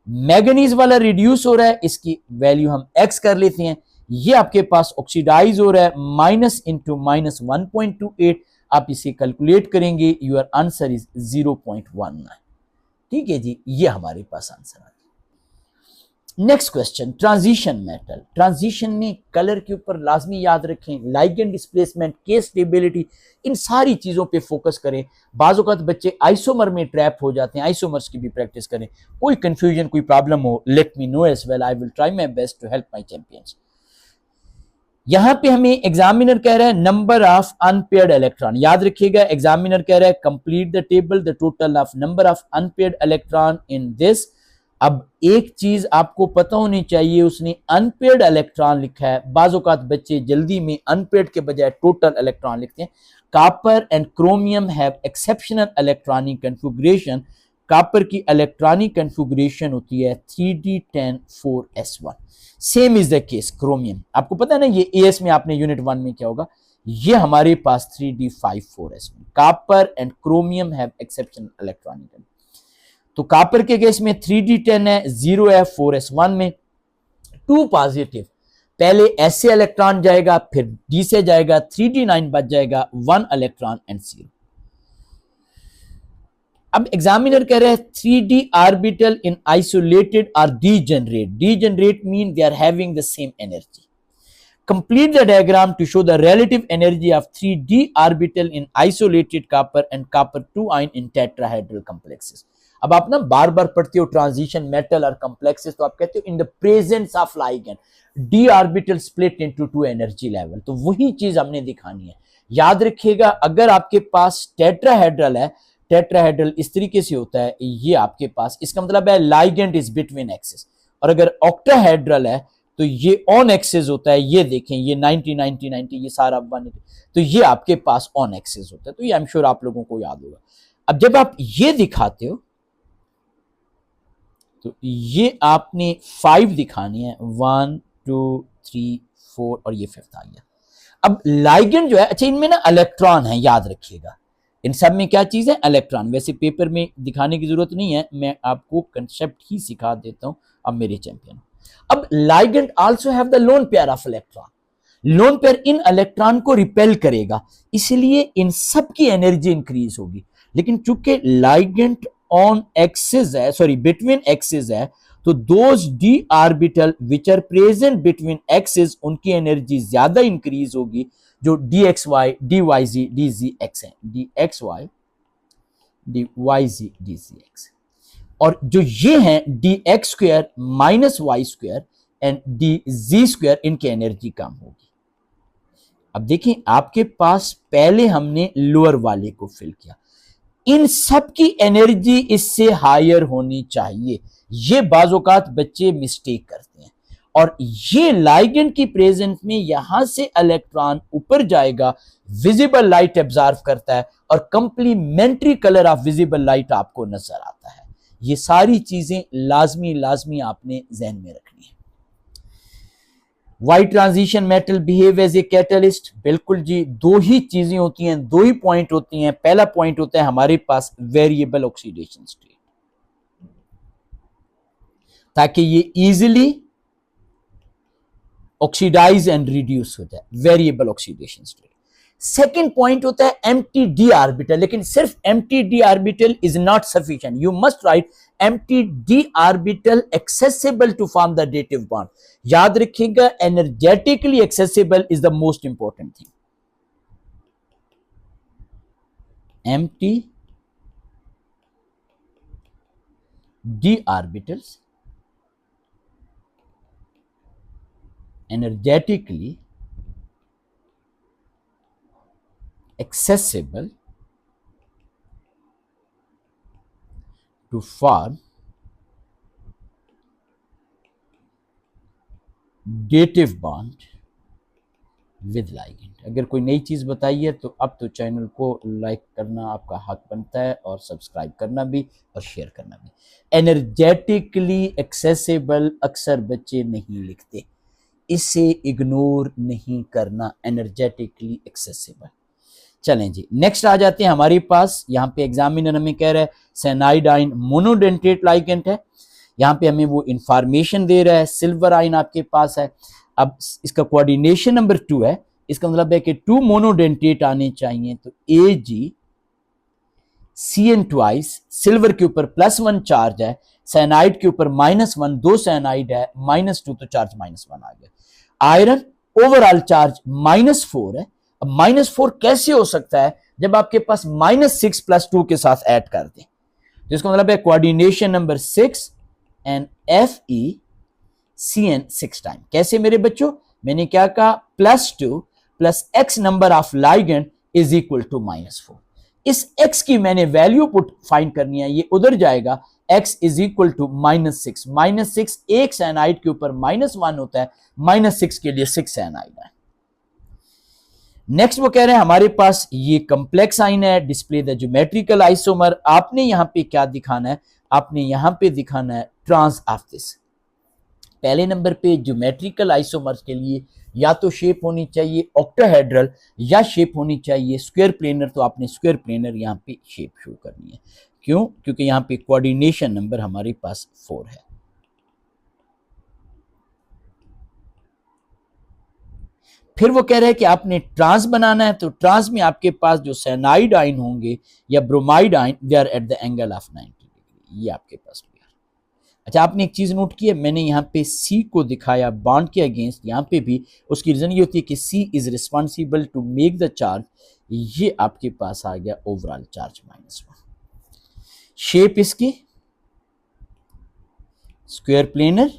मैग्नीज वाला रिड्यूस हो रहा है, इसकी वैल्यू हम x कर लेते हैं। ये आपके पास ऑक्सीडाइज हो रहा है माइनस इंटू माइनस 1.28, आप इसे कैलकुलेट करेंगे, योर आंसर इज 0.19। ठीक है जी, ये हमारे पास आंसर आ गया। Next question, transition metal. Transition में कलर के ऊपर लाजमी याद रखें, लाइगेंड डिस्प्लेसमेंट, के स्टेबिलिटी, इन सारी चीजों पे फोकस करें। बाज़ औक़ात बच्चे आइसोमर में ट्रैप हो जाते हैं, आइसोमर्स की भी प्रैक्टिस करें। कोई कंफ्यूजन, कोई प्रॉब्लम हो, let me know as well, I will try my best to help my champions. यहां पे हमें एग्जामिनर कह रहा है नंबर ऑफ अनपेयर्ड इलेक्ट्रॉन। याद रखिएगा, एग्जामिनर कह रहा है complete the table, the total of number of unpaired electron in this. अब एक चीज आपको पता होनी चाहिए, उसने अनपेयर्ड इलेक्ट्रॉन लिखा है। बाज़ औक़ात बच्चे जल्दी में अनपेयर्ड के बजाय टोटल इलेक्ट्रॉन लिखते हैं। Copper and chromium have exceptional electronic configuration. Copper की इलेक्ट्रॉनिक कन्फिगरेशन होती है 3d10 4s1। Same is the case chromium, आपको पता है ना, ये एएस में आपने यूनिट 1 में क्या होगा, ये हमारे पास 3d5 4s1। Copper and chromium have exceptional electronic. तो कॉपर के केस में 3d10 है, 0 है 4s1 में। 2 पॉजिटिव, पहले S से इलेक्ट्रॉन जाएगा, फिर D से जाएगा, 3d9 बच जाएगा, 1 इलेक्ट्रॉन एंड 0। अब एग्जामिनर कह रहे हैं 3d orbital in isolated are degenerate. Degenerate mean they are having the same energy. Complete the diagram to show the relative energy of 3d orbital in isolated copper and copper 2 ion in tetrahedral complexes। अब आप ना बार बार पढ़ते हो transition metal और complexes, तो आप कहते हो in the presence of ligand d orbital split into 2 energy level. तो वही चीज हमने दिखानी है। याद रखिएगा, अगर आपके पास टेट्राहेड्रल है, टेट्राहेड्रल इस तरीके से होता है, ये आपके पास, इसका मतलब है लाइगेंड इज बिटवीन एक्सिस। और अगर ऑक्टाहेड्रल है तो ये ऑन एक्सिस होता है। ये देखें, ये 90 90 90, ये सारा 180, तो ये आपके पास ऑन एक्सिस होता है। तो ये आई एम श्योर आप लोगों को याद होगा। अब जब आप ये दिखाते हो तो ये आपने 5 दिखानी है, 1 2 3 4 और ये 5th आ गया। अब लाइगेंड जो है, अच्छा इनमें ना इलेक्ट्रॉन है, याद रखिएगा, इन सब में क्या चीज है, इलेक्ट्रॉन। वैसे पेपर में दिखाने की जरूरत नहीं है, मैं आपको कंसेप्ट ही सिखा देता हूं, अब मेरे चैंपियन। अब ligand also have the lone pair of electron. Lone pair in electron को रिपेल करेगा, इसलिए इन सब की एनर्जी इंक्रीज होगी। लेकिन चूंकि लाइगेंड ऑन एक्सिस है, सॉरी बिटवीन एक्सिस है, तो those d orbital which are present between axis, उनकी एनर्जी ज्यादा इंक्रीज होगी, जो dxy dyz dzx है, dxy dyz dzx। और जो ये हैं dx square minus y square and dz square, इनकी एनर्जी कम होगी। अब देखिए, आपके पास पहले हमने लोअर वाले को फिल किया, इन सब की एनर्जी इससे हायर होनी चाहिए। ये बाज़ औक़ात बच्चे मिस्टेक करते हैं, और ये लाइगेंड की प्रेजेंस में यहां से इलेक्ट्रॉन ऊपर जाएगा, विजिबल लाइट एब्जॉर्व करता है, और complementary colour of visible light आपको नजर आता है। ये सारी चीजें लाजमी आपने जहन में रखनी है। Why transition metal behave as a catalyst, बिल्कुल जी, 2 ही चीजें होती हैं, 2 ही पॉइंट होती हैं। पहला पॉइंट होता है हमारे पास वेरिएबल ऑक्सीडेशन स्टेट, ताकि ये इजीली ऑक्सीडाइज एंड रिड्यूस हो जाए, variable oxidation state. Second point होता है एम्प्टी डी ऑर्बिटल, लेकिन सिर्फ empty d orbital is not sufficient, you must write empty d orbital accessible to form the dative bond. याद रखिएगा, energetically accessible is the most important thing. Empty d orbitals energetically accessible to form dative bond with ligand। अगर कोई नई चीज़ बताइए तो अब तो channel को लाइक करना आपका हक बनता है, और सब्सक्राइब करना भी और शेयर करना भी। एनर्जेटिकली एक्सेसिबल अक्सर बच्चे नहीं लिखते, इसे इग्नोर नहीं करना, एनर्जेटिकली एक्सेसिबल। चलें जी, नेक्स्ट आ जाते हैं हमारे पास। यहाँ पे एग्जामिनर हमें कह रहा है साइनाइड आयन मोनोडेंटेट लाइगेंट है, यहाँ पे हमें वो इंफॉर्मेशन दे रहा है। सिल्वर आयन आपके पास है, अब इसका कोऑर्डिनेशन नंबर 2 है, इसका मतलब है कि 2 मोनोडेंटेट आने चाहिए, तो AgCN ट्वाइस, सिल्वर के ऊपर +1 चार्ज है, साइनाइड के ऊपर -1, 2 साइनाइड है, -2 तो चार्ज -1 आ गया। आयरन ओवरऑल चार्ज -4 है। अब -4 कैसे हो सकता है जब आपके पास -6 + 2 के साथ ऐड कर दें, जिसका मतलब है coordination number 6 and FeCN 6 time. कैसे मेरे बच्चों, मैंने क्या कहा, +2 + x number of ligand is equal to -4। इस x की मैंने वैल्यू पुट फाइंड करनी है, ये उधर जाएगा, x इज इक्वल टू -6। -6 एक साइनाइड के ऊपर -1 होता है, -6 के लिए 6 साइनाइड है। नेक्स्ट वो कह रहे हैं हमारे पास ये कॉम्प्लेक्स आइन है, डिस्प्ले द ज्योमेट्रिकल आइसोमर। आपने यहां पे क्या दिखाना है, आपने यहां पे दिखाना है ट्रांस ऑफ दिस। पहले नंबर पे ज्योमेट्रिकल आइसोमर्स के लिए या तो शेप होनी चाहिए ऑक्टाहेड्रल या शेप होनी चाहिए स्क्वायर प्लेनर, तो आपने स्क्वायर प्लेनर यहाँ पे शेप शो करनी है। क्यों? क्योंकि यहाँ पे कोऑर्डिनेशन नंबर हमारे पास 4 है। फिर वो कह रहे हैं कि आपने ट्रांस बनाना है, तो ट्रांस में आपके पास जो साइनाइड आयन होंगे या bromide ion, they are at the angle of 90 degree, ये आपके पास। अच्छा, आपने एक चीज नोट की है, मैंने यहाँ पे C को दिखाया बॉन्ड के अगेंस्ट, यहाँ पे भी उसकी रीजन ये होती है कि C is responsible to make the charge. ये आपके पास आ गया ओवरऑल चार्ज -1। शेप इसकी स्क्वायर प्लेनर,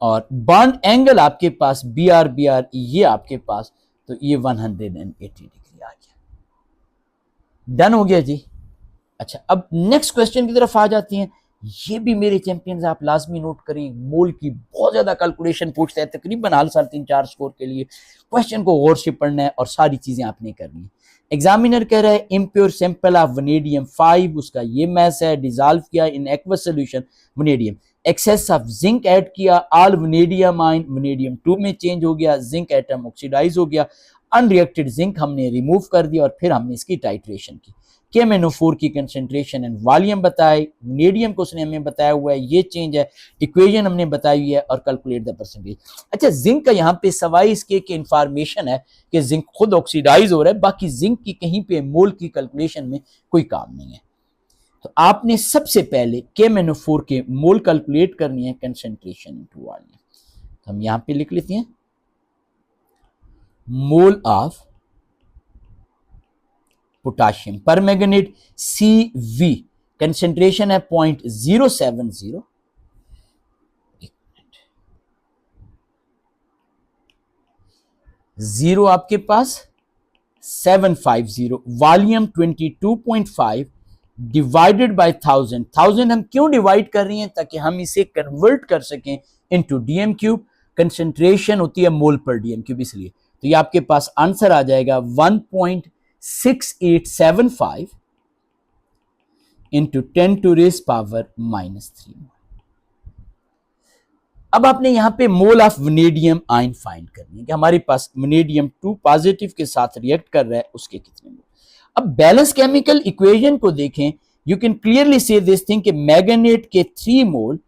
और बॉन्ड एंगल आपके पास BR ये आपके पास, तो ये 180 डिग्री आ गया। डन हो गया जी। अच्छा, अब नेक्स्ट क्वेश्चन की तरफ आ जाती हैं। ये भी मेरे चैंपियंस आप लाजमी नोट करें, मोल की बहुत ज्यादा कैलकुलेशन पूछते हैं, तकरीबन हाल साल 3-4 स्कोर के लिए। क्वेश्चन को गौर से पढ़ना है और सारी चीजें आपने करनी है। एग्जामिनर कह रहा है इम्प्योर सैंपल ऑफ वनेडियम 5, उसका ये मैस है, डिजॉल्व किया in aqueous solution vanadium, excess of zinc add किया, ऑल वनेडियम आयन वनेडियम 2 में चेंज हो गया, जिंक एटम ऑक्सीडाइज हो गया, अनरिएक्टेड जिंक हमने रिमूव कर दिया, और फिर हमने इसकी टाइट्रेशन की। KMnO4 की कंसेंट्रेशन एंड वॉल्यूम बताए, वनेडियम को उसने हमें बताया हुआ है, ये चेंज है, इक्वेशन हमने बताई हुई है, और कैलकुलेट द परसेंटेज। अच्छा, जिंक का यहाँ पे सवाई इसके कि इंफॉर्मेशन है कि जिंक खुद ऑक्सीडाइज हो रहा है, बाकी जिंक की कहीं पे मोल की कैलकुलेशन में कोई काम नहीं है। तो आपने सबसे पहले KMnO4 के मोल कैलकुलेट करनी है, कंसेंट्रेशन इनटू वॉल्यूम। तो हम यहाँ पे लिख लेते हैं मोल ऑफ पोटाशियम पर मैंगनेट CV, कंसेंट्रेशन है 0.070, 0 आपके पास 750, वॉल्यूम 22.5 डिवाइडेड बाय 1000 हम क्यों डिवाइड कर रही हैं, ताकि हम इसे कन्वर्ट कर सकें इनटू DM क्यूब। कंसेंट्रेशन होती है मोल पर DM क्यूब, इसलिए तो ये आपके पास आंसर आ जाएगा 1.6875 इंटू 10⁻⁻3। अब आपने यहां पे mole of vanadium ion find करनी है कि हमारे पास वनेडियम 2 पॉजिटिव के साथ रिएक्ट कर रहा है, उसके कितने मोल। अब बैलेंस केमिकल इक्वेशन को देखें यू कैन क्लियरली से दिस थिंग कि मैग्नेट के 3 मोल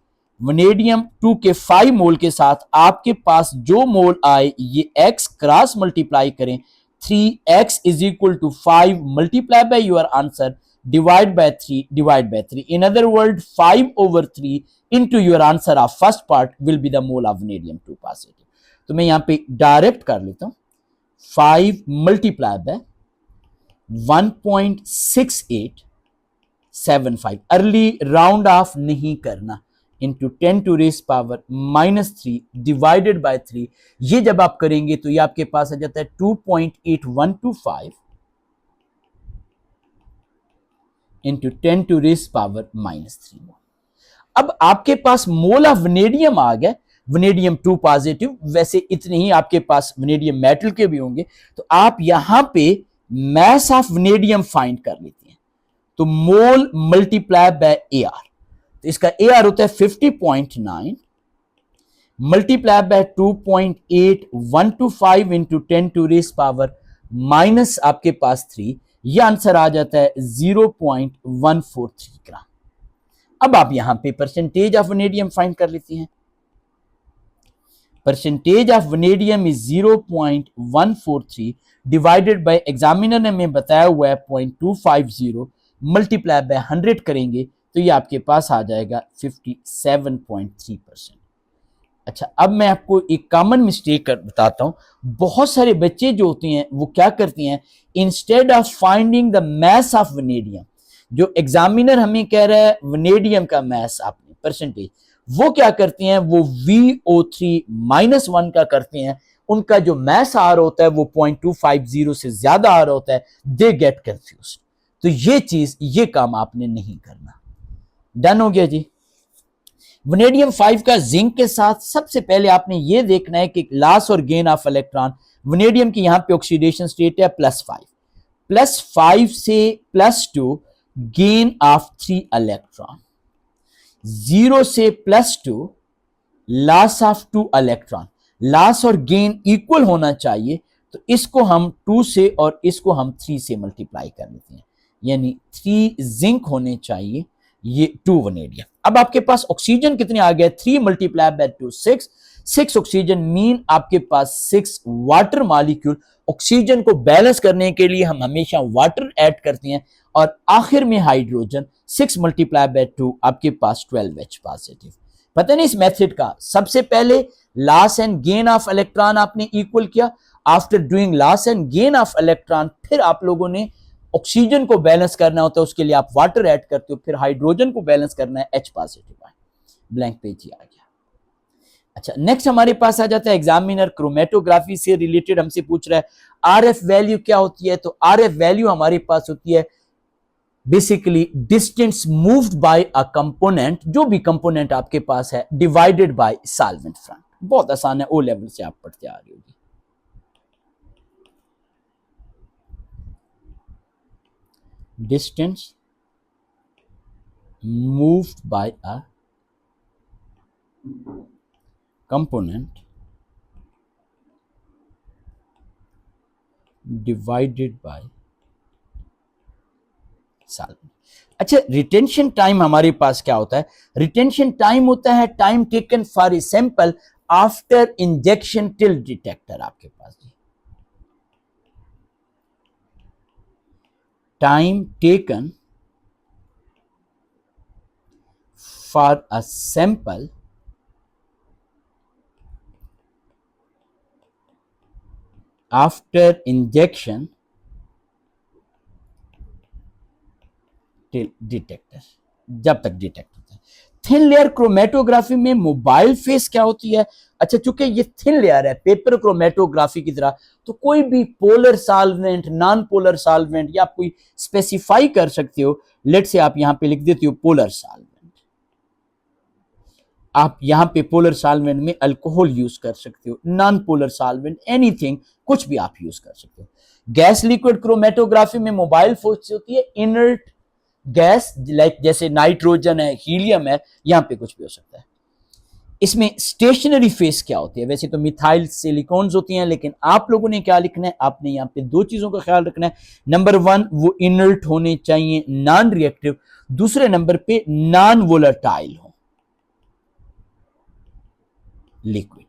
वनेडियम 2 के 5 मोल के साथ आपके पास जो मोल आए ये x क्रॉस मल्टीप्लाई करें 3x is equal to 5 multiply by your answer divide by 3. In other words, 5 over 3 into your answer of first part will be the mole of vanadium 2 positive. तो मैं यहां पे डायरेक्ट कर लेता हूं 5 multiplied by 1.6875 early round of नहीं करना into 10 to raise power -3 divided by 3. ये जब आप करेंगे तो ये आपके पास आ जाता है 2.8125 into 10 to raise power -3 मोल. अब आपके पास मोल ऑफ वनेडियम आ गया, वनेडियम 2 पॉजिटिव. वैसे इतने ही आपके पास वनेडियम मेटल के भी होंगे, तो आप यहां पे मास ऑफ वनेडियम फाइंड कर लेते हैं. तो मोल मल्टीप्लाई बाय AR, तो इसका AR होता है 50.9 multiply by 2.8125 into 10 to raise power minus आपके पास 3. यह आंसर आ जाता है 0.143 ग्राम. अब आप यहां पे परसेंटेज ऑफ वनेडियम फाइंड कर लेते हैं. Percentage of vanadium is 0.143 divided by examiner ने हमें बताया हुआ है 0.250 मल्टीप्लाई बाय 100 करेंगे तो ये आपके पास आ जाएगा 57.3%. अच्छा, अब मैं आपको एक कॉमन मिस्टेक बताता हूं. बहुत सारे बच्चे जो होते हैं वो क्या करते हैं, instead of finding the mass of vanadium, जो एग्जामिनर हमें कह रहा है वनेडियम का मास आपने परसेंटेज, वो क्या करते हैं, वो VO3-1 का करते हैं. उनका जो मास आ रहा होता है वो 0.250 से ज्यादा आ रहा होता है. They get confused. तो ये काम आपने नहीं करना. डन हो गया जी. वनेडियम 5 का जिंक के साथ सबसे पहले आपने ये देखना है कि लॉस और गेन ऑफ इलेक्ट्रॉन. वनेडियम की यहां पे ऑक्सीडेशन स्टेट है +5, +5 से +2 गेन ऑफ 3 इलेक्ट्रॉन, 0 से +2 लॉस ऑफ 2 इलेक्ट्रॉन. लॉस और गेन इक्वल होना चाहिए, तो इसको हम 2 से और इसको हम 3 से मल्टीप्लाई कर लेते हैं, यानी 3 जिंक होने चाहिए, ये 2 वनेडियम. अब आपके पास ऑक्सीजन कितने आ गए, 3 मल्टीप्लाई बाय 2 6 ऑक्सीजन मीन आपके पास 6 वाटर मॉलिक्यूल. ऑक्सीजन को बैलेंस करने के लिए हम हमेशा वाटर ऐड करते हैं और आखिर में हाइड्रोजन. 6 मल्टीप्लाई बाय 2 आपके पास 12H पॉजिटिव. पता नहीं इस मेथड का सबसे पहले loss and gain of electron आपने इक्वल किया. After doing loss and gain of electron फिर आप लोगों ने ऑक्सीजन को बैलेंस करना होता है, उसके लिए आप वाटर ऐड करते हो. फिर हाइड्रोजन को बैलेंस करना है, H पॉजिटिव आए. ब्लैंक पेज ही आ गया. अच्छा, नेक्स्ट हमारे पास आ जाता है एग्जामिनर क्रोमेटोग्राफी से रिलेटेड हमसे पूछ रहा है RF वैल्यू क्या होती है. तो RF वैल्यू हमारे पास होती है basically distance moved by a component, जो भी कंपोनेंट आपके पास है, डिवाइडेड बाय सॉल्वेंट फ्रंट. बहुत आसान है, ओ लेवल से आप पढ़ते आ रहे होगी. distance moved by a component divided by solvent. अच्छा, रिटेंशन टाइम हमारे पास क्या होता है, रिटेंशन टाइम होता है time taken for a sample after injection till detector. आपके पास time taken for a sample after injection till detector, जब तक डिटेक्ट होता है. थिन लेयर क्रोमेटोग्राफी में मोबाइल फेस क्या होती है. अच्छा, चूंकि ये थिन लेयर है पेपर क्रोमेटोग्राफी की तरह, तो कोई भी polar solvent, non polar solvent या कोई स्पेसिफाई कर सकते हो. लेट से आप यहां पे लिख देते हो पोलर सॉल्वेंट. आप यहां पे पोलर सॉल्वेंट में अल्कोहल यूज कर सकते हो, नॉन पोलर सॉल्वेंट एनीथिंग, कुछ भी आप यूज कर सकते हो. गैस लिक्विड क्रोमेटोग्राफी में मोबाइल फोर्स होती है इनर्ट गैस, लाइक जैसे नाइट्रोजन है, हीलियम है, यहां पे कुछ भी हो सकता है. इसमें स्टेशनरी फेस क्या होती है? वैसे तो मिथाइल सिलिकॉन्स होती हैं, लेकिन आप लोगों ने क्या लिखना है, आपने यहाँ पे दो चीजों का ख्याल रखना है। नंबर वन, वो इनर्ट होने चाहिए, नॉन रिएक्टिव। दूसरे नंबर पे नॉन वोलेटाइल हो, लिक्विड।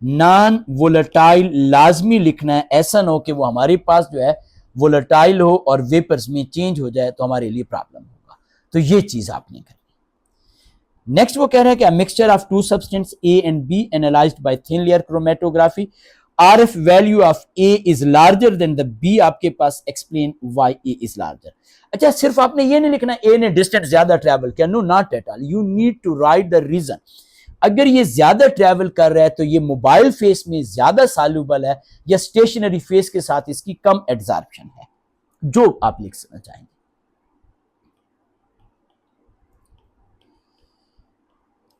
नॉन वोलेटाइल लाजमी लिखना है, ऐसा ना हो कि वो हमारे पास जो है वोलेटाइल हो और वेपर्स में चेंज हो जाए तो हमारे लिए प्रॉब्लम होगा। तो ये चीज आपने करनी। नेक्स्ट वो कह रहा है कि mixture of two substance A and B analysed by thin layer chromatography, RF value of A is larger than the B, आपके पास explain why A is larger. अच्छा, सिर्फ आपने ये नहीं लिखना ए ने डिस्टेंस ज्यादा ट्रैवल किया, no not at all, you need to write the reason. अगर ये ज्यादा ट्रैवल कर रहा है तो ये मोबाइल फेस में ज्यादा सॉल्युबल है या स्टेशनरी फेस के साथ इसकी कम एब्जॉर्प्शन है, जो आप लिख सकना चाहेंगे।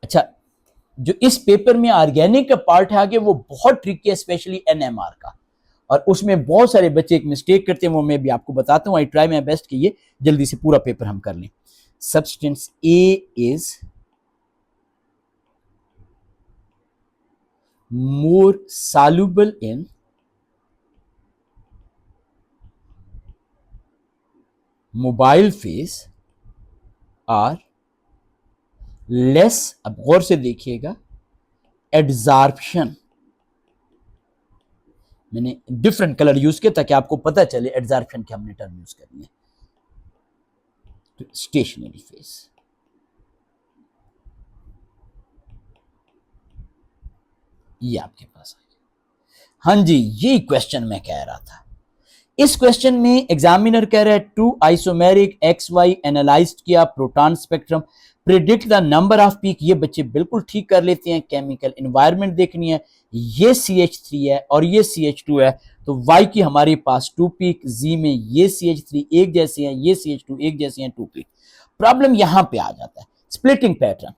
अच्छा, जो इस पेपर में ऑर्गेनिक का पार्ट है आगे, वो बहुत ट्रिकी है, स्पेशली NMR का, और उसमें बहुत सारे बच्चे एक मिस्टेक करते हैं, वो मैं भी आपको बताता हूं। आई ट्राई माई बेस्ट कि ये जल्दी से पूरा पेपर हम कर लें। Substance A is more soluble in mobile phase और लेस, अब गौर से देखिएगा, एड्जॉर्प्शन। मैंने डिफरेंट कलर यूज किया ताकि आपको पता चले एड्जॉर्प्शन की हमने टर्म यूज करनी है। तो स्टेशनरी फेज, ये आपके पास आ गया। हाँ जी, ये क्वेश्चन मैं कह रहा था। इस क्वेश्चन में एग्जामिनर कह रहा है two isomeric X Y analysed किया proton spectrum, predict the number of peak. ये बच्चे बिल्कुल ठीक कर लेते हैं। केमिकल एनवायरनमेंट देखनी है, ये CH3 है और ये CH2 है, तो Y की हमारे पास 2 पीक, Z में ये CH3 एक जैसे हैं, ये CH2 एक जैसे हैं, 2 पीक। प्रॉब्लम यहां पे आ जाता है, स्प्लिटिंग पैटर्न।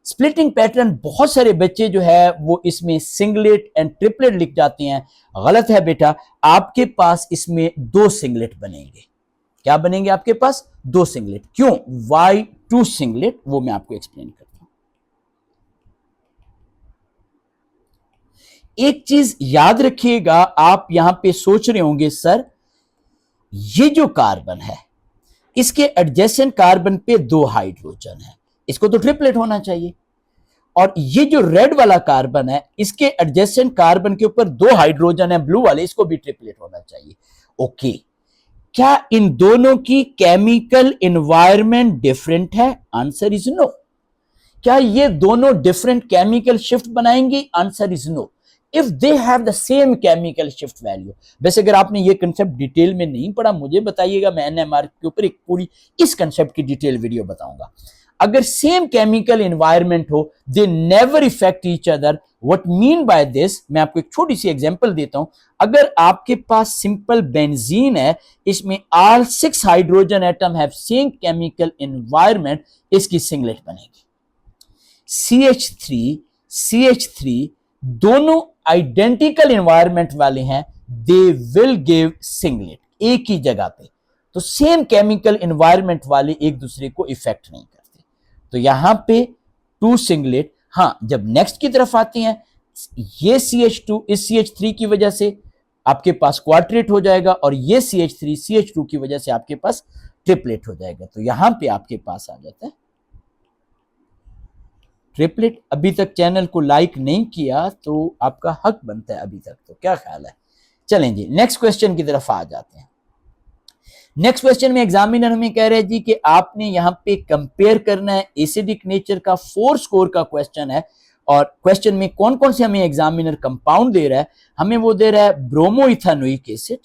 स्प्लिटिंग पैटर्न बहुत सारे बच्चे जो है वो इसमें सिंगलेट एंड ट्रिपलेट लिख जाते हैं, गलत है बेटा। आपके पास इसमें 2 सिंगलेट बनेंगे। क्या बनेंगे आपके पास? 2 सिंगलेट। क्यों? वाई 2 सिंगलेट, वो मैं आपको एक्सप्लेन करता हूं। एक चीज याद रखिएगा, आप यहां पे सोच रहे होंगे सर ये जो कार्बन है इसके एडजेसेंट कार्बन पे 2 हाइड्रोजन है, इसको तो ट्रिपलेट होना चाहिए। और ये जो रेड वाला कार्बन है इसके एडजेसेंट कार्बन के ऊपर 2 हाइड्रोजन है ब्लू वाले, इसको भी ट्रिपलेट होना चाहिए। ओके, क्या इन दोनों की केमिकल एनवायरनमेंट डिफरेंट है? Answer is no. क्या ये दोनों डिफरेंट केमिकल शिफ्ट बनाएंगे? Answer is no. If they have the same chemical shift value, वैसे अगर आपने ये कंसेप्ट डिटेल में नहीं पढ़ा मुझे बताइएगा, मैं NMR के ऊपर एक पूरी इस कंसेप्ट की डिटेल वीडियो बताऊंगा। अगर सेम केमिकल एनवायरनमेंट हो, they never effect each other. What mean by this, मैं आपको एक छोटी सी एग्जांपल देता हूं। अगर आपके पास सिंपल बेंजीन है, इसमें all 6 hydrogen atom have same chemical environment, इसकी सिंगलेट बनेगी। CH3 CH3 दोनों आइडेंटिकल एनवायरनमेंट वाले हैं, दे विल गिव सिंगलेट एक ही जगह पे। तो सेम केमिकल एनवायरनमेंट वाले एक दूसरे को इफेक्ट नहीं करते, तो यहां पे 2 सिंगलेट। हाँ, जब नेक्स्ट की तरफ आते हैं, ये CH2 इस CH3 की वजह से आपके पास क्वाड्रेट हो जाएगा और ये CH3 CH2 की वजह से आपके पास ट्रिपलेट हो जाएगा। तो यहां पे आपके पास आ जाता है ट्रिपलेट। अभी तक चैनल को लाइक नहीं किया तो आपका हक बनता है अभी तक, तो क्या ख्याल है? चलें जी, नेक्स्ट क्वेश्चन की तरफ आ जाते हैं। नेक्स्ट क्वेश्चन में एग्जामिनर हमें कह रहे हैं जी कि आपने यहां पे कंपेयर करना है, एसिडिक नेचर का 4 स्कोर का क्वेश्चन है। और क्वेश्चन में कौन कौन से हमें एग्जामिनर कंपाउंड दे रहा है? हमें वो दे रहा है bromo ethanoic acid,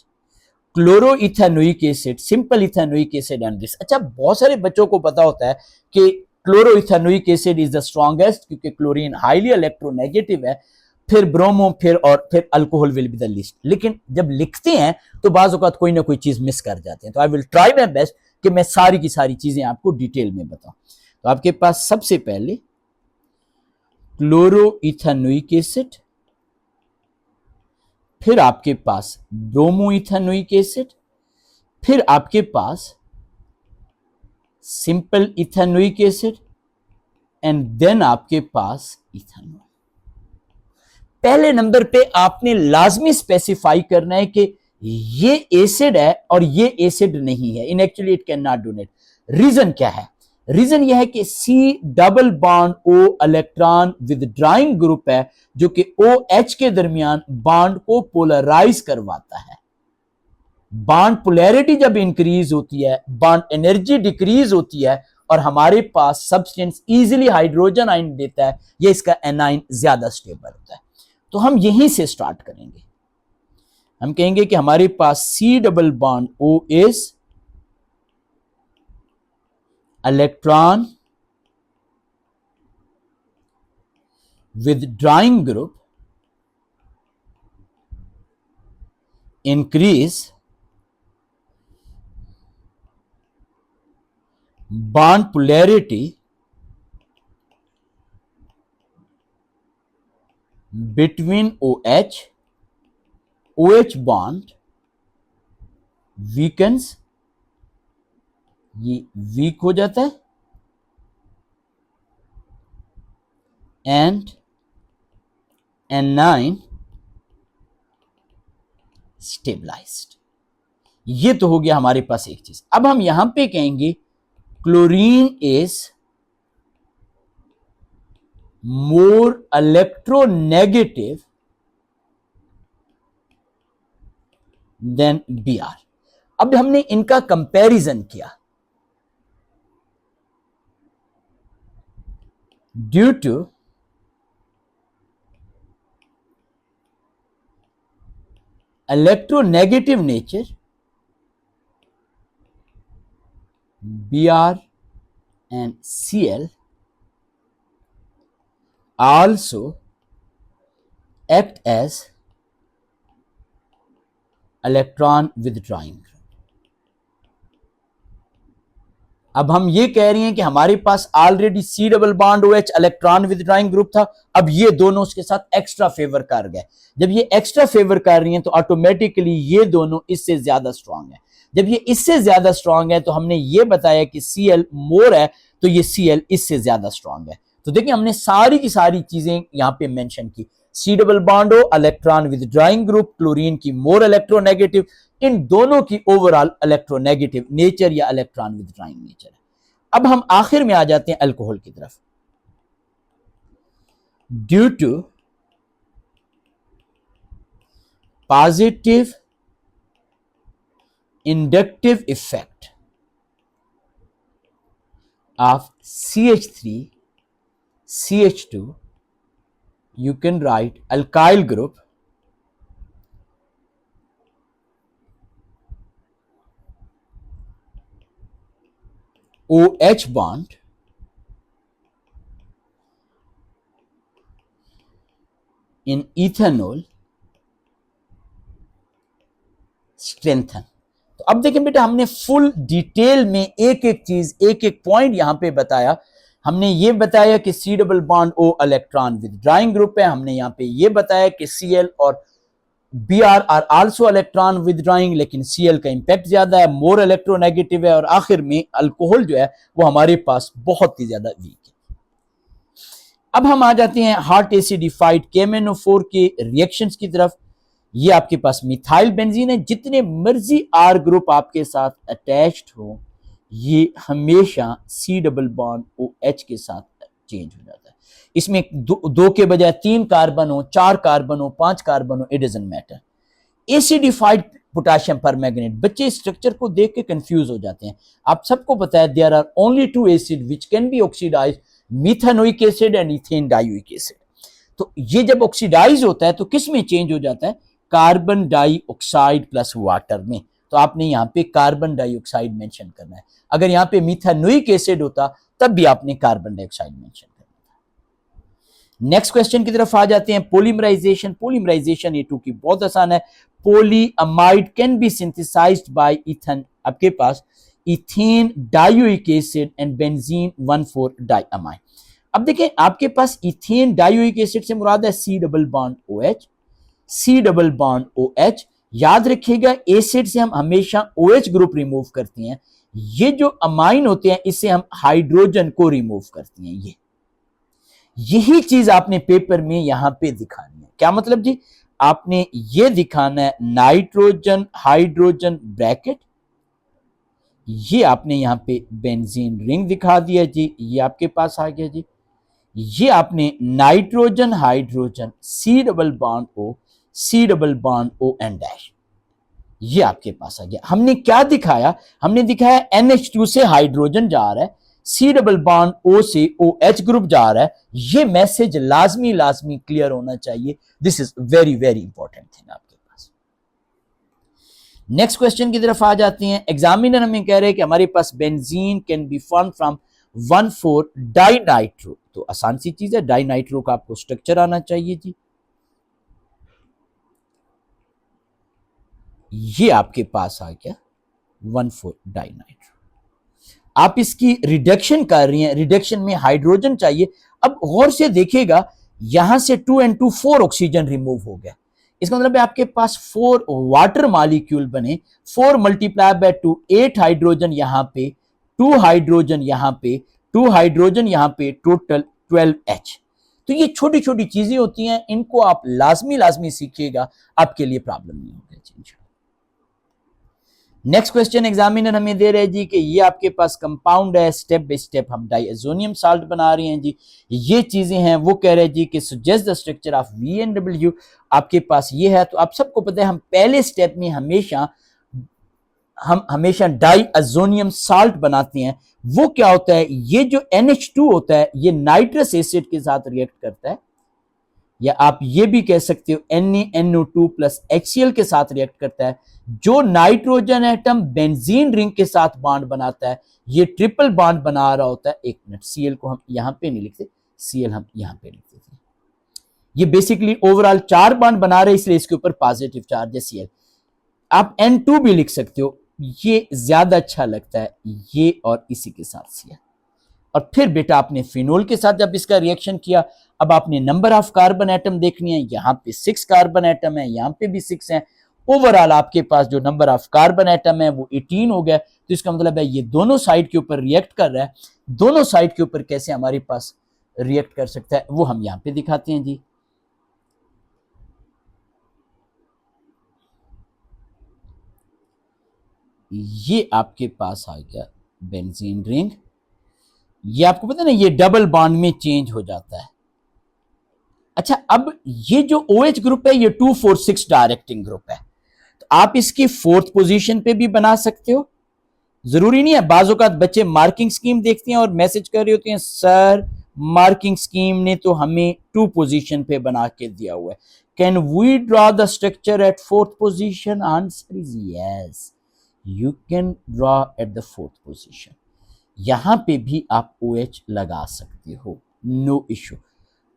chloro ethanoic acid, simple ethanoic acid and this. अच्छा, बहुत सारे बच्चों को पता होता है कि chloro ethanoic acid is the strongest क्योंकि क्लोरीन हाईली इलेक्ट्रोनेगेटिव है, फिर ब्रोमो, फिर alcohol will be the least. लेकिन जब लिखते हैं तो बाज़ औक़ात कोई ना कोई चीज मिस कर जाते हैं, तो आई विल ट्राई माय बेस्ट कि मैं सारी की सारी चीजें आपको डिटेल में बताऊं। तो आपके पास सबसे पहले क्लोरो इथेनोइक एसिड, फिर आपके पास ब्रोमो इथेनोइक एसिड, फिर आपके पास simple ethanoic acid and then आपके पास इथेनॉल। पहले नंबर पे आपने लाजमी स्पेसिफाई करना है कि ये एसिड है और ये एसिड नहीं है, in actually it can not donate. Reason क्या है? रीजन यह है कि C double bond O electron withdrawing group है जो कि ओ एच के दरमियान बॉन्ड को पोलराइज करवाता है। बॉन्ड पोलैरिटी जब इंक्रीज होती है, बॉन्ड एनर्जी डिक्रीज होती है और हमारे पास सब्सटेंस इजीली हाइड्रोजन आयन देता है, ये इसका एनाइन ज्यादा स्टेबल होता है। तो हम यहीं से स्टार्ट करेंगे। हम कहेंगे कि हमारे पास C double bond O is electron withdrawing group increase bond polarity between OH bond weakens, ये वीक हो जाता है, एंड anion स्टेबलाइज्ड। ये तो हो गया हमारे पास एक चीज। अब हम यहां पे कहेंगे chlorine is more electronegative than Br। अब हमने इनका कंपैरिजन किया। Due to electronegative nature, Br and Cl also act as electron withdrawing group। अब हम ये कह रहे हैं कि हमारे पास already C double bond OH electron withdrawing group था, अब ये दोनों उसके साथ एक्स्ट्रा फेवर कर गए। जब ये एक्स्ट्रा फेवर कर रही हैं तो ऑटोमेटिकली ये दोनों इससे ज्यादा स्ट्रांग है। जब ये इससे ज्यादा स्ट्रांग है तो हमने ये बताया कि Cl मोर है तो ये Cl इससे ज्यादा स्ट्रांग है। तो देखिए हमने सारी की सारी चीजें यहां पे मेंशन की। C double bond O electron withdrawing group, chlorine की मोर इलेक्ट्रोनेगेटिव, इन दोनों की ओवरऑल इलेक्ट्रोनेगेटिव नेचर या इलेक्ट्रॉन विदड्राइंग नेचर है। अब हम आखिर में आ जाते हैं अल्कोहल की तरफ। Due to positive inductive effect of CH3 CH2, you can write alkyl group OH bond in ethanol strengthen। तो अब देखें बेटा, हमने फुल डिटेल में एक एक चीज, एक एक पॉइंट यहां पे बताया। हमने ये बताया कि C double bond O electron withdrawing group है। हमने यहां पे ये बताया कि Cl और Br are also electron withdrawing, लेकिन Cl का इंपैक्ट ज्यादा है, मोर इलेक्ट्रोनेगेटिव है। और आखिर में अल्कोहल जो है वो हमारे पास बहुत ही ज्यादा वीक है। अब हम आ जाते हैं हॉट एसिडिफाइड KMnO4 के रिएक्शंस की तरफ। ये आपके पास मिथाइल बेंजीन है। जितने मर्जी R ग्रुप आपके साथ अटैच्ड हो, ये हमेशा सी डबल बॉन्ड OH के साथ चेंज हो जाता है। इसमें दो के बजाय 3 कार्बन हो, 4 कार्बन हो, 5 कार्बन हो, it doesn't matter. Acidified potassium permanganate, बच्चे स्ट्रक्चर को देख के कंफ्यूज हो जाते हैं। आप सबको पता है there are only 2 acid which can be oxidised, methanoic acid and ethane dioic acid. तो ये जब ऑक्सीडाइज होता है तो किस में चेंज हो जाता है? कार्बन डाइऑक्साइड प्लस वाटर में। तो आपने यहाँ पे कार्बन डाइऑक्साइड मेंशन करना है। अगर यहाँ पे मिथानोइक एसिड होता तब भी आपने कार्बन डाइऑक्साइड मेंशन करना था। नेक्स्ट क्वेश्चन की तरफ आ जाते हैं। पॉलीमराइजेशन। पॉलीमराइजेशन ये टू की बहुत आसान है। Polyamide can be synthesised by ethane. आपके पास ethane dioic acid and benzene 1,4 diamine. अब देखें आपके पास इथेन डाइओइक एसिड से मुराद है C double bond OH, C double bond OH। याद रखिएगा एसिड से हम हमेशा OH ग्रुप रिमूव करते हैं। ये जो अमाइन होते हैं इससे हम हाइड्रोजन को रिमूव करते हैं। यही चीज आपने पेपर में यहां पे दिखानी है। क्या मतलब जी, आपने ये दिखाना है नाइट्रोजन हाइड्रोजन ब्रैकेट, ये आपने यहां पे बेंजीन रिंग दिखा दिया जी, ये आपके पास आ गया जी। ये आपने nitrogen hydrogen C double bond O, C double bond O N dash, ये आपके पास आ गया। हमने क्या दिखाया, हमने दिखाया NH2 से हाइड्रोजन जा रहा है, सी डबल बॉन्ड O से OH ग्रुप जा रहा है। ये मैसेज लाजमी लाजमी क्लियर होना चाहिए। This is very very important thing आपके पास। नेक्स्ट क्वेश्चन की तरफ आ जाते हैं। एग्जामिनर हमें कह रहे हैं कि हमारे पास benzene can be form from 1,4 dinitro, तो आसान सी चीज है, डाइनाइट्रो का आपको स्ट्रक्चर आना चाहिए जी। ये आपके पास आ गया 1,4 डाइनाइट्रो। आप इसकी रिडक्शन कर रही हैं, रिडक्शन में हाइड्रोजन चाहिए। अब गौर से देखिएगा, यहां से 2 N2 4 ऑक्सीजन रिमूव हो गया। इसका मतलब है आपके पास 4 वाटर मॉलिक्यूल बने, 4 मल्टीप्लाई बाय 2 8 हाइड्रोजन यहां पे, 2 हाइड्रोजन यहां पे, 2 हाइड्रोजन यहां पे, टोटल 12H। तो ये छोटी छोटी चीजें होती हैं, इनको आप लाजमी लाजमी सीखिएगा, आपके लिए प्रॉब्लम नहीं होगी। नेक्स्ट क्वेश्चन एग्जामिनर हमें दे रहे हैं जी कि ये आपके पास कंपाउंड है, स्टेप बाय स्टेप हम डाइएजोनियम साल्ट बना रहे हैं जी। ये चीजें हैं, वो कह रहे हैं जी कि suggest the structure of VNW, आपके पास ये है। तो आप सबको पता है हम पहले स्टेप में हमेशा डाइएजोनियम साल्ट बनाते हैं। वो क्या होता है, ये जो NH2 होता है ये नाइट्रस एसिड के साथ रिएक्ट करता है, या आप ये भी कह सकते हो NaNO2 प्लस HCl के साथ रिएक्ट करता है। जो नाइट्रोजन एटम बेंजीन रिंग के साथ बॉन्ड बनाता है, ये ट्रिपल बॉन्ड बना रहा होता है। एक मिनट, Cl को हम यहां पे नहीं लिखते, Cl हम यहां पे लिखते थे। ये बेसिकली ओवरऑल 4 बॉन्ड बना रहे, इसलिए इसके ऊपर पॉजिटिव चार्ज है Cl। आप N2 भी लिख सकते हो, ये ज्यादा अच्छा लगता है, ये और इसी के साथ Cl। और फिर बेटा आपने फिनोल के साथ जब इसका रिएक्शन किया, अब आपने नंबर ऑफ कार्बन एटम देखनी है। यहां पे 6 कार्बन एटम है, यहां पे भी 6 है। ओवरऑल आपके पास जो नंबर ऑफ कार्बन एटम है वो 18 हो गया। तो इसका मतलब है ये दोनों साइड के ऊपर रिएक्ट कर रहा है। दोनों साइड के ऊपर कैसे हमारे पास रिएक्ट कर सकता है वो हम यहां पे दिखाते हैं जी। ये आपके पास आ गया बेंजीन रिंग। ये आपको पता है ना, ये डबल बॉन्ड में चेंज हो जाता है। अच्छा, अब ये जो OH ग्रुप है ये 2,4,6 डायरेक्टिंग ग्रुप है, तो आप इसकी 4th पोजीशन पे भी बना सकते हो। जरूरी नहीं है, बाज़ औक़ात बच्चे मार्किंग स्कीम देखते हैं और मैसेज कर रहे होते हैं सर मार्किंग स्कीम ने तो हमें 2 पोजीशन पे बना के दिया हुआ है, can we draw the structure at 4th position? Answer is yes, you can draw at the 4th position. यहां पे भी आप OH लगा सकते हो, नो इशू,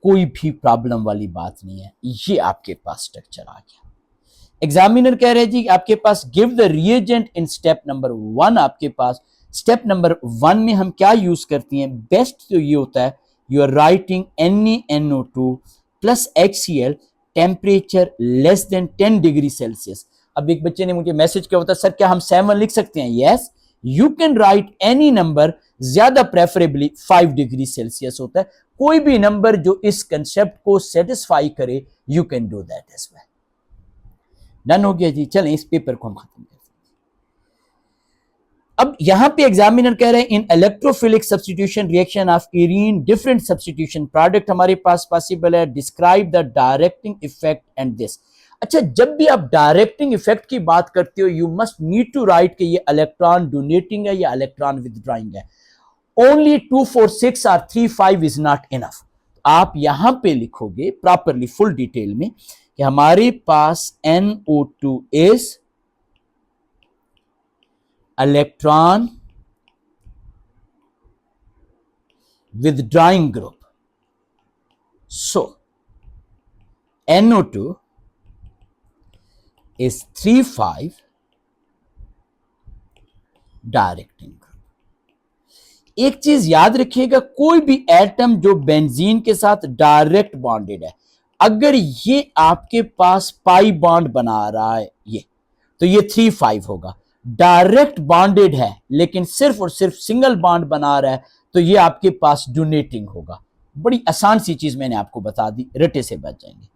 कोई भी प्रॉब्लम वाली बात नहीं है। ये आपके पास स्ट्रक्चर आ गया। एग्जामिनर कह रहे हैं जी आपके पास give the reagent in step number 1। आपके पास स्टेप नंबर 1 में हम क्या यूज करती हैं, बेस्ट तो ये होता है you are writing NaNO2 plus HCl temperature less than 10 degree Celsius. अब एक बच्चे ने मुझे मैसेज किया होता है सर क्या हम 7 लिख सकते हैं? Yes, you can right any number, ज्यादा प्रेफरेबली 5 डिग्री सेल्सियस होता है। कोई भी नंबर जो इस कंसेप्ट को सेटिस्फाई करे, you can do that as well. Done हो गया जी, चलें इस पेपर को हम खत्म करते हैं। अब यहां पे एग्जामिनर कह रहे हैं in electrophilic substitution reaction of arene different substitution product हमारे पास पॉसिबल है, describe the directing effect and this. अच्छा, जब भी आप डायरेक्टिंग इफेक्ट की बात करते हो you must need to write कि ये इलेक्ट्रॉन डोनेटिंग है या इलेक्ट्रॉन विदड्रॉइंग है। ओनली 2,4,6 और 3,5 इज नॉट इनफ। आप यहां पे लिखोगे प्रॉपरली फुल डिटेल में कि हमारे पास NO2 is electron withdrawing group. So NO2 is 3,5 directing group. एक चीज याद रखिएगा, कोई भी एटम जो बेंजीन के साथ डायरेक्ट बॉन्डेड है, अगर ये आपके पास पाई बॉन्ड बना रहा है ये, तो ये 3,5 होगा। डायरेक्ट बॉन्डेड है लेकिन सिर्फ और सिर्फ सिंगल बॉन्ड बना रहा है, तो ये आपके पास डोनेटिंग होगा। बड़ी आसान सी चीज मैंने आपको बता दी, रटे से बच जाएंगे।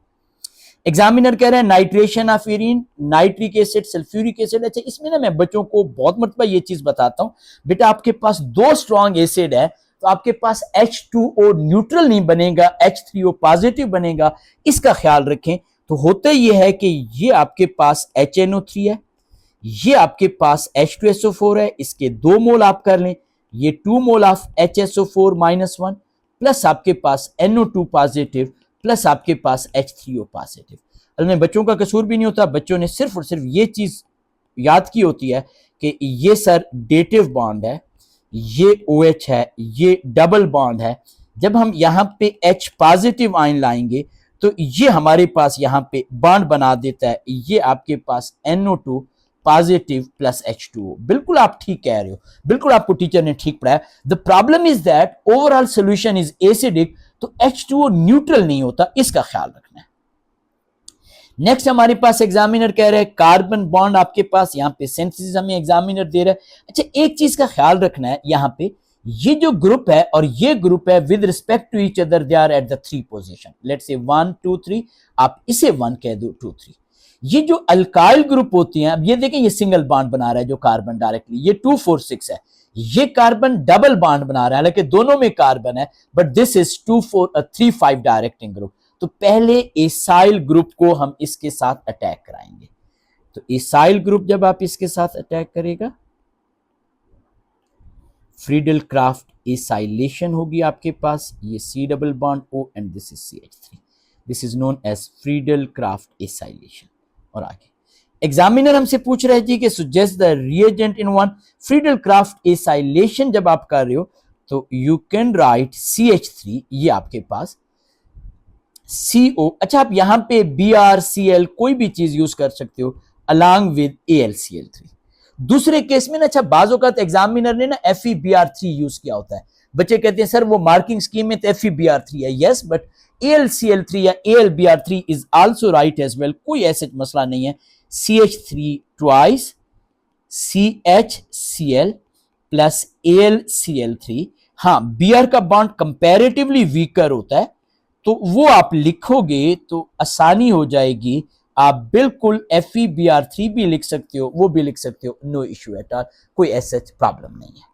एग्जामिनर कह रहे हैं nitration of urine, nitric acid, sulphuric acid. अच्छा, इसमें ना मैं बच्चों को बहुत मरतबा ये चीज बताता हूं, बेटा आपके पास दो स्ट्रॉन्ग एसिड है तो आपके पास H2O न्यूट्रल नहीं बनेगा, H3O पॉजिटिव बनेगा, इसका ख्याल रखें। तो होता ये है कि ये आपके पास HNO3 है, ये आपके पास H2SO4 है, इसके 2 मोल आप कर लें, ये 2 मोल ऑफ HSO4 -1 प्लस आपके पास NO2 पॉजिटिव प्लस आपके पास H3O पॉजिटिव। असल बच्चों का कसूर भी नहीं होता, बच्चों ने सिर्फ और सिर्फ ये चीज याद की होती है कि ये सर डेटिव बॉन्ड है, ये OH है, ये डबल बॉन्ड है। जब हम यहाँ पे H पॉजिटिव आयन लाएंगे तो ये हमारे पास यहाँ पे बॉन्ड बना देता है, ये आपके पास NO2 पॉजिटिव प्लस H2O। बिल्कुल आप ठीक कह रहे हो, बिल्कुल आपको टीचर ने ठीक पढ़ाया। The problem is that overall solution is acidic, तो H2O न्यूट्रल नहीं होता, इसका ख्याल रखना है। नेक्स्ट हमारे पास एग्जामिनर कह रहे हैं कार्बन बॉन्ड आपके पास, यहाँ पे सिंथेसिस हमें एग्जामिनर दे रहा है। अच्छा, एक चीज का ख्याल रखना है, यहाँ पे ये जो ग्रुप है और ये ग्रुप है with respect to each other they are at the 3 position. Let's say 1 2 3, आप इसे 1 कह दो, 2 3। ये जो अल्काइल ग्रुप होती हैं, अब ये देखें ये सिंगल बॉन्ड बना रहा है जो कार्बन डायरेक्टली, ये 2 4 6 है, ये कार्बन डबल बॉन्ड बना रहा है, हालांकि दोनों में कार्बन है, but this is 2 4 3 5 directing group. तो पहले एसाइल ग्रुप को हम इसके साथ अटैक कराएंगे। तो एसाइल ग्रुप जब आप इसके साथ अटैक करेगा, फ्रीडल क्राफ्ट एसाइलेशन होगी आपके पास, ये C double bond O and this is CH3, this is known as Friedel Crafts acylation. और आगे एग्जामिनर हमसे पूछ रहे जी कि suggest the reagent in one Friedel Crafts acylation. जब आप कर रहे हो तो यू कैन राइट CH3, ये आपके पास CO। अच्छा, आप यहां पे BrCl कोई भी चीज यूज कर सकते हो अलॉन्ग विद AlCl3। दूसरे केस में ना, अच्छा बाज़ औक़ात एग्जामिनर ने ना FeBr3 यूज किया होता है, बच्चे कहते हैं सर वो मार्किंग स्कीम में तो FeBr3 है, यस बट AlCl3 या AlBr3 is also right as well, कोई ऐसा मसला नहीं है। CH3 twice CHCl plus AlCl3। हाँ, Br का बॉन्ड कंपैरेटिवली वीकर होता है, तो वो आप लिखोगे तो आसानी हो जाएगी, आप बिल्कुल FeBr3 भी लिख सकते हो, वो भी लिख सकते हो, नो इश्यू एट ऑल, कोई ऐसा प्रॉब्लम नहीं है।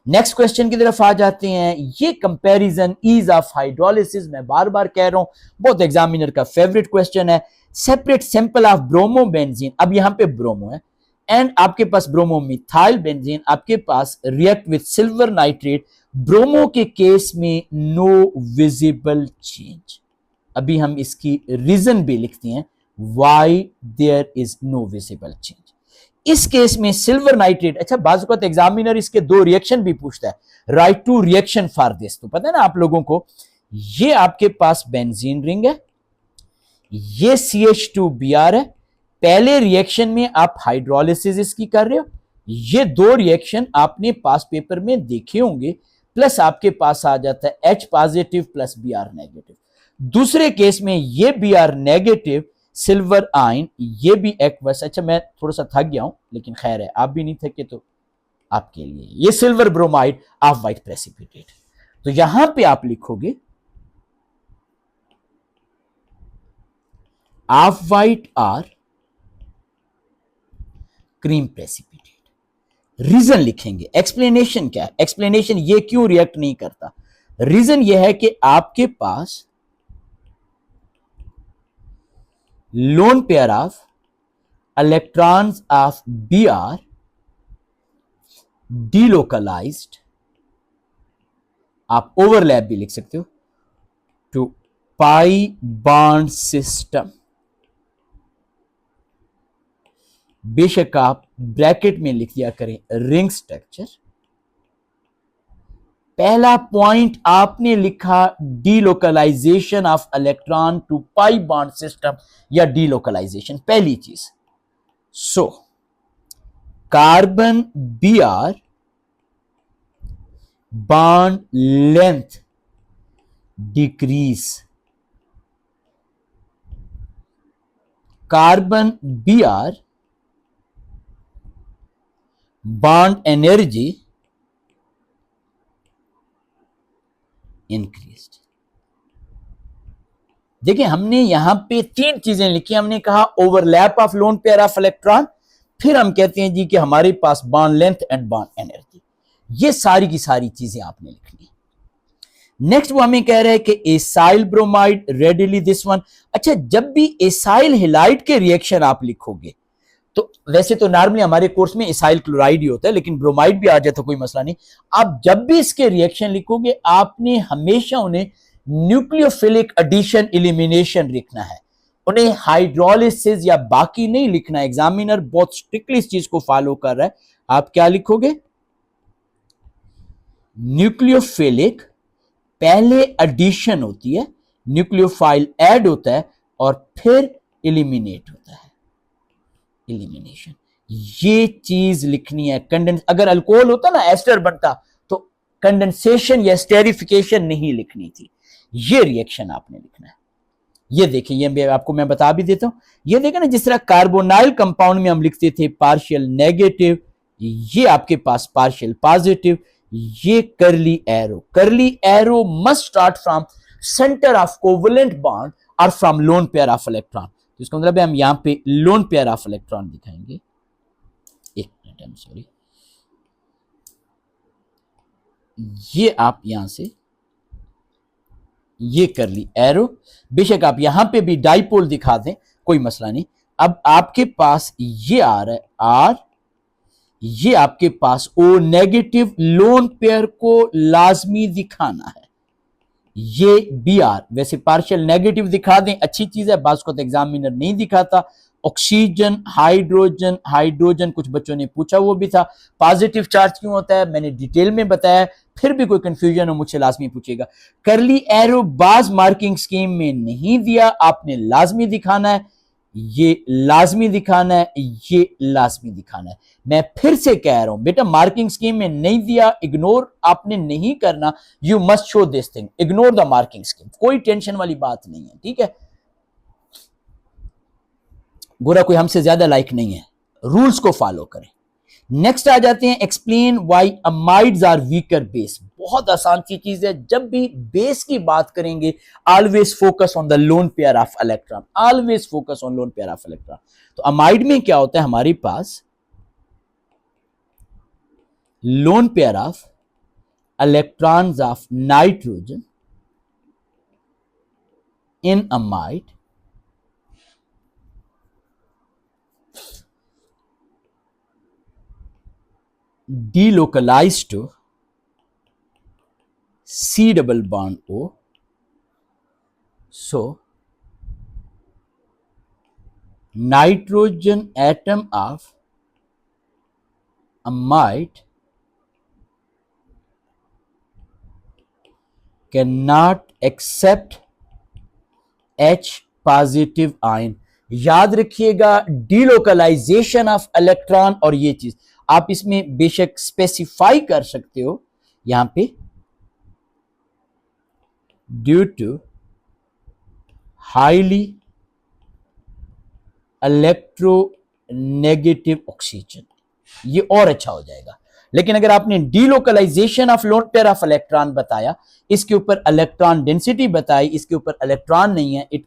नेक्स्ट क्वेश्चन की तरफ आ जाते हैं। ये कंपैरिजन ईज ऑफ हाइड्रोलिसिस, मैं बार बार कह रहा हूं, बहुत एग्जामिनर का फेवरेट क्वेश्चन है। Separate sample of bromo benzene, अब यहां पे ब्रोमो है एंड आपके पास ब्रोमो मिथाइल बेंजीन, आपके पास react with silver nitrate. Bromo के केस में नो विजिबल चेंज। अभी हम इसकी रीजन भी लिखते हैं, why there is no visible change. इस केस में सिल्वर नाइट्रेट, अच्छा बाज़ वक़्त एग्जामिनर इसके 2 रिएक्शन भी पूछता है, write two reaction for this, तो पता है ना आप लोगों को, ये आपके पास बेंजीन रिंग है, ये CH2Br है, पहले रिएक्शन में आप हाइड्रोलिसिस इसकी कर रहे हो, ये 2 रिएक्शन आपने पास पेपर में देखे होंगे, प्लस आपके पास आ जाता है H positive plus Br negative. दूसरे केस में ये Br नेगेटिव सिल्वर आयन, ये भी एक्वस। अच्छा, मैं थोड़ा सा थक गया हूं, लेकिन खैर है, आप भी नहीं थके तो आपके लिए ये silver bromide of white precipitate. तो यहां पे आप लिखोगे ऑफ वाइट और क्रीम प्रेसिपिटेट। रीजन लिखेंगे, एक्सप्लेनेशन क्या है, एक्सप्लेनेशन ये क्यों रिएक्ट नहीं करता। रीजन ये है कि आपके पास lone pair of electrons of Br delocalized, आप ओवरलैप भी लिख सकते हो, टू पाई बॉन्ड सिस्टम। बेशक आप ब्रैकेट में लिख दिया करें रिंग स्ट्रक्चर। पहला पॉइंट आपने लिखा delocalization of electron to pi bond system या डीलोकलाइजेशन, पहली चीज। So carbon Br bond length decrease, carbon Br bond energy increased। देखिए हमने यहां पे 3 चीजें लिखी। हमने कहा overlap of lone pair of electron, फिर हम कहते हैं जी कि हमारे पास bond length and bond energy. ये सारी की सारी चीजें आपने लिखनी है। नेक्स्ट वो हमें कह रहे हैं कि acyl bromide readily this one. अच्छा, जब भी एसाइल हैलाइड के रिएक्शन आप लिखोगे तो वैसे तो नॉर्मली हमारे कोर्स में एसाइल क्लोराइड ही होता है, लेकिन ब्रोमाइड भी आ जाए तो कोई मसला नहीं। आप जब भी इसके रिएक्शन लिखोगे आपने हमेशा उन्हें न्यूक्लियोफिलिक एडिशन एलिमिनेशन लिखना है, उन्हें हाइड्रोलिसिस या बाकी नहीं लिखना। एग्जामिनर बहुत स्ट्रिक्टली इस चीज को फॉलो कर रहा है। आप क्या लिखोगे? न्यूक्लियोफिलिक, पहले एडिशन होती है, न्यूक्लियोफाइल ऐड होता है और फिर एलिमिनेट होता है, एलिमिनेशन। ये चीज लिखनी है। कंडेंस, अगर अल्कोहल होता ना एस्टर बनता तो कंडेंसेशन या स्टेरिफिकेशन नहीं लिखनी थी। ये रिएक्शन आपने लिखना है। ये देखिए, ये आपको मैं बता भी देता हूं। ये देखा ना, जिस तरह कार्बोनाइल कंपाउंड में हम लिखते थे पार्शियल नेगेटिव, ये आपके पास पार्शियल पॉजिटिव। ये curly arrow must start from centre of covalent bond और from lone pair of electron. तो इसका मतलब है हम यहां पे लोन पेयर ऑफ इलेक्ट्रॉन दिखाएंगे। एक मिनट, आई एम सॉरी, ये आप यहां से ये कर ली एरो, बेशक आप यहां पे भी डाइपोल दिखा दें कोई मसला नहीं। अब आपके पास ये आ रहा है आर, ये आपके पास ओ नेगेटिव, लोन पेयर को लाजमी दिखाना है। ये बी आर, वैसे पार्शियल नेगेटिव दिखा दें अच्छी चीज है, बास को तो एग्जामिनर नहीं दिखाता। ऑक्सीजन, हाइड्रोजन, हाइड्रोजन कुछ बच्चों ने पूछा वो भी था। पॉजिटिव चार्ज क्यों होता है मैंने डिटेल में बताया, फिर भी कोई कंफ्यूजन हो मुझसे लाजमी पूछेगा। करली एरो बाज मार्किंग स्कीम में नहीं दिया, आपने लाजमी दिखाना है, ये लाजमी दिखाना है, ये लाजमी दिखाना है। मैं फिर से कह रहा हूं बेटा, मार्किंग स्कीम में नहीं दिया, इग्नोर आपने नहीं करना। You must show this thing, ignore the marking scheme, कोई टेंशन वाली बात नहीं है, ठीक है। गोरा कोई हमसे ज्यादा लाइक नहीं है, रूल्स को फॉलो करें। नेक्स्ट आ जाते हैं, explain why amides are weaker base. बहुत आसान सी चीज है, जब भी बेस की बात करेंगे always focus on the lone pair of electron, always focus on lone pair of electron. तो अमाइड में क्या होता है, हमारे पास lone pair of electrons of nitrogen in amide delocalized to C double bond O. So nitrogen atom of amide cannot accept H positive ion। याद रखिएगा, delocalisation of electron, और ये चीज आप इसमें बेशक स्पेसिफाई कर सकते हो यहां पे, due to highly electronegative oxygen, ये और अच्छा हो जाएगा। लेकिन अगर आपने delocalization of lone pair of electron बताया, इसके ऊपर इलेक्ट्रॉन डेंसिटी बताई, इसके ऊपर इलेक्ट्रॉन नहीं है, it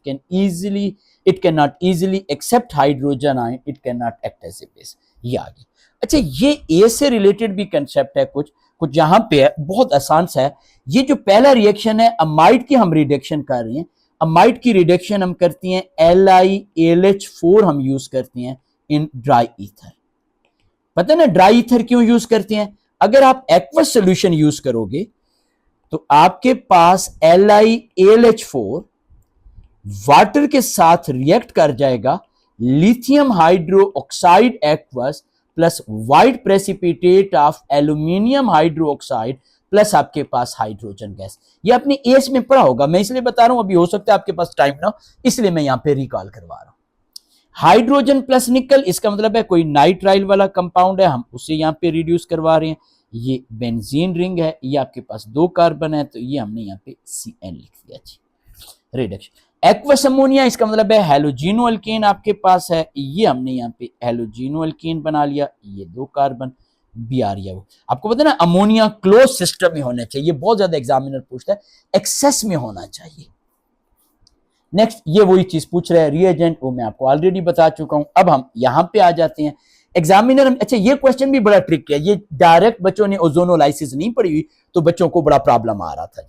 can not easily accept hydrogen ion, it can not act as a base. ये आ गया। अच्छा, ये ए से रिलेटेड भी कंसेप्ट है, कुछ यहां पे है, बहुत आसान सा है। ये जो पहला रिएक्शन है अमाइड की हम रिडक्शन कर रहे हैं, अमाइड की रिडक्शन हम करती हैं LiAlH4 हम यूज करते हैं इन ड्राई ईथर। पता है ना ड्राई ईथर क्यों यूज करते हैं? अगर आप एक्वस सोल्यूशन यूज करोगे तो आपके पास LiAlH4 वाटर के साथ रिएक्ट कर जाएगा, lithium hydro oxide aqueous plus white precipitate of aluminium hydro oxide plus आपके पास हाइड्रोजन गैस। ये आपने एस में पढ़ा होगा, मैं इसलिए बता रहा हूं, अभी हो सकता है आपके पास टाइम ना, इसलिए मैं यहां पे रिकॉल करवा रहा हूं। हाइड्रोजन प्लस निकल, इसका मतलब है कोई नाइट्राइल वाला कंपाउंड है, हम उसे यहां पे रिड्यूस करवा रहे हैं। ये बेंजीन रिंग है, ये आपके पास 2 कार्बन है, तो ये हमने यहाँ पे CN लिख दिया जी, रिडक्शन। एक्वस अमोनिया, इसका मतलब है हेलोजिनो अल्केन आपके पास है, ये हमने यहाँ पे हेलोजिनो अल्केन बना लिया, ये 2 कार्बन Br या वो। आपको पता है ना अमोनिया क्लोज सिस्टम में होना चाहिए, बहुत ज्यादा एग्जामिनर पूछता है, एक्सेस में होना चाहिए। नेक्स्ट ये वही चीज पूछ रहा है रिएजेंट, वो मैं आपको ऑलरेडी बता चुका हूं। अब हम यहां पे आ जाते हैं एग्जामिनर। अच्छा ये क्वेश्चन भी बड़ा ट्रिक है, ये डायरेक्ट बच्चों ने ओजोनोलाइसिस नहीं पढ़ी हुई तो बच्चों को बड़ा प्रॉब्लम आ रहा था।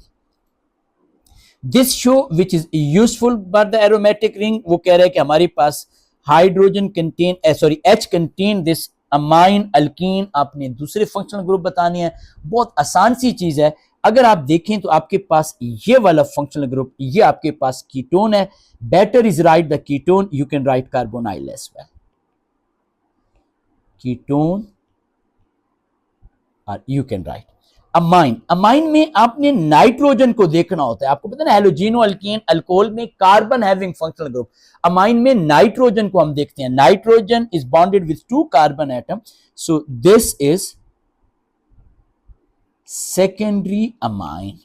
This show which is useful for the aromatic ring, वो कह रहे हैं कि हमारे पास hydrogen contain sorry H contain this amine alkene, आपने दूसरे फंक्शनल ग्रुप बताने हैं। बहुत आसान सी चीज है, अगर आप देखें तो आपके पास ये वाला फंक्शनल ग्रुप, ये आपके पास कीटोन है। Better is write the ketone, you can write carbonyl as well, ketone और you can write amine. Amine में आपने नाइट्रोजन को देखना होता है, आपको पता है ना हेलोजिनो अल्केन अल्कोहल में carbon having functional group, amine में नाइट्रोजन को हम देखते हैं। Nitrogen is bonded with 2 carbon atom, so this is secondary amine.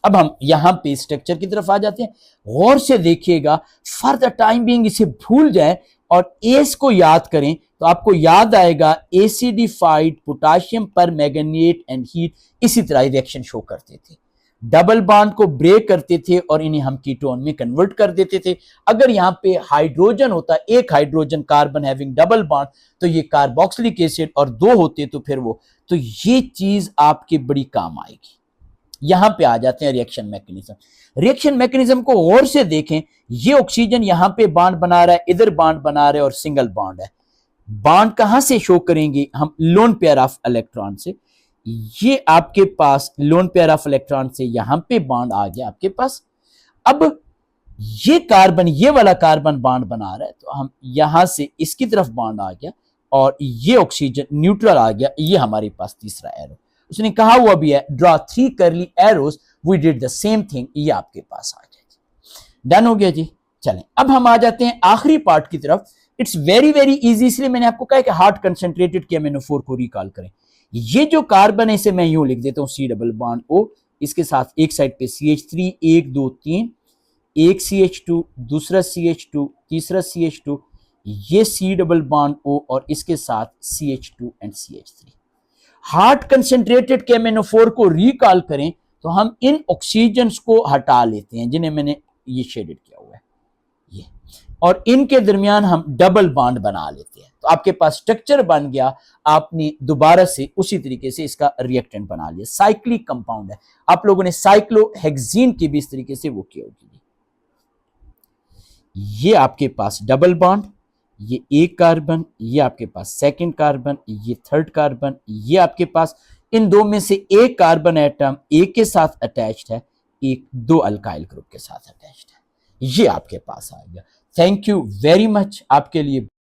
अब हम यहां पे स्ट्रक्चर की तरफ आ जाते हैं, गौर से देखिएगा, फॉर द टाइम बीइंग इसे भूल जाएं और एस को याद करें तो आपको याद आएगा एसिडिफाइड पोटाशियम पर मैग्नेट एंड हीट इसी तरह रिएक्शन शो करते थे, डबल बॉन्ड को ब्रेक करते थे और इन्हें हम कीटोन में कन्वर्ट कर देते थे। अगर यहाँ पे हाइड्रोजन होता, एक hydrogen carbon having double bond, तो ये कार्बोक्सिलिक एसिड, और 2 होते तो फिर वो, तो ये चीज आपके बड़ी काम आएगी। यहां पे आ जाते हैं रिएक्शन मैकेनिज्म। रिएक्शन मैकेनिज्म को गौर से देखें, ये ऑक्सीजन यहां पे बॉन्ड बना रहा है, इधर बॉन्ड बना रहा है और सिंगल बॉन्ड है। बॉन्ड कहां से शो करेंगे हम? लोन पेयर ऑफ इलेक्ट्रॉन से। ये आपके पास लोन पेयर ऑफ इलेक्ट्रॉन से यहां पे बॉन्ड आ गया आपके पास। अब ये कार्बन, ये वाला कार्बन बॉन्ड बना रहा है, तो हम यहां से इसकी तरफ बॉन्ड आ गया और ये ऑक्सीजन न्यूट्रल आ गया। ये हमारे पास तीसरा एरो, उसने कहा हुआ भी है draw 3 curly arrows, we did the same thing, ये आपके पास आ गया। डन हो गया जी। चलें अब हम आ जाते हैं आखिरी पार्ट की तरफ। इट्स वेरी वेरी इजी, इसलिए मैंने आपको कहा कि हार्ड कंसंट्रेटेड KMnO4 को रिकॉल करें। ये जो कार्बन है इसे मैं यूं लिख देता हूं C डबल बॉन्ड O, इसके साथ एक साइड पे CH3, 1 2 3, एक CH2, दूसरा CH2, तीसरा CH2, ये C डबल बॉन्ड O और इसके साथ CH2 and CH3। Hard concentrated KMnO4 को रिकॉल करें तो हम इन ऑक्सीजन्स को हटा लेते हैं जिन्हें मैंने ये शेडेड किया हुआ है, ये, और इनके दरमियान हम डबल बॉन्ड बना लेते हैं। तो आपके पास स्ट्रक्चर बन गया, आपने दोबारा से उसी तरीके से इसका रिएक्टेंट बना लिया। साइक्लिक कंपाउंड है, आप लोगों ने साइक्लोहेक्सीन की भी इस तरीके से वो किया होगी। ये आपके पास डबल बॉन्ड, ये एक कार्बन, ये आपके पास सेकंड कार्बन, ये थर्ड कार्बन, ये आपके पास इन 2 में से एक कार्बन एटम एक के साथ अटैच्ड है, एक 2 अल्काइल ग्रुप के साथ अटैच्ड है। ये आपके पास आ गया। थैंक यू वेरी मच, आपके लिए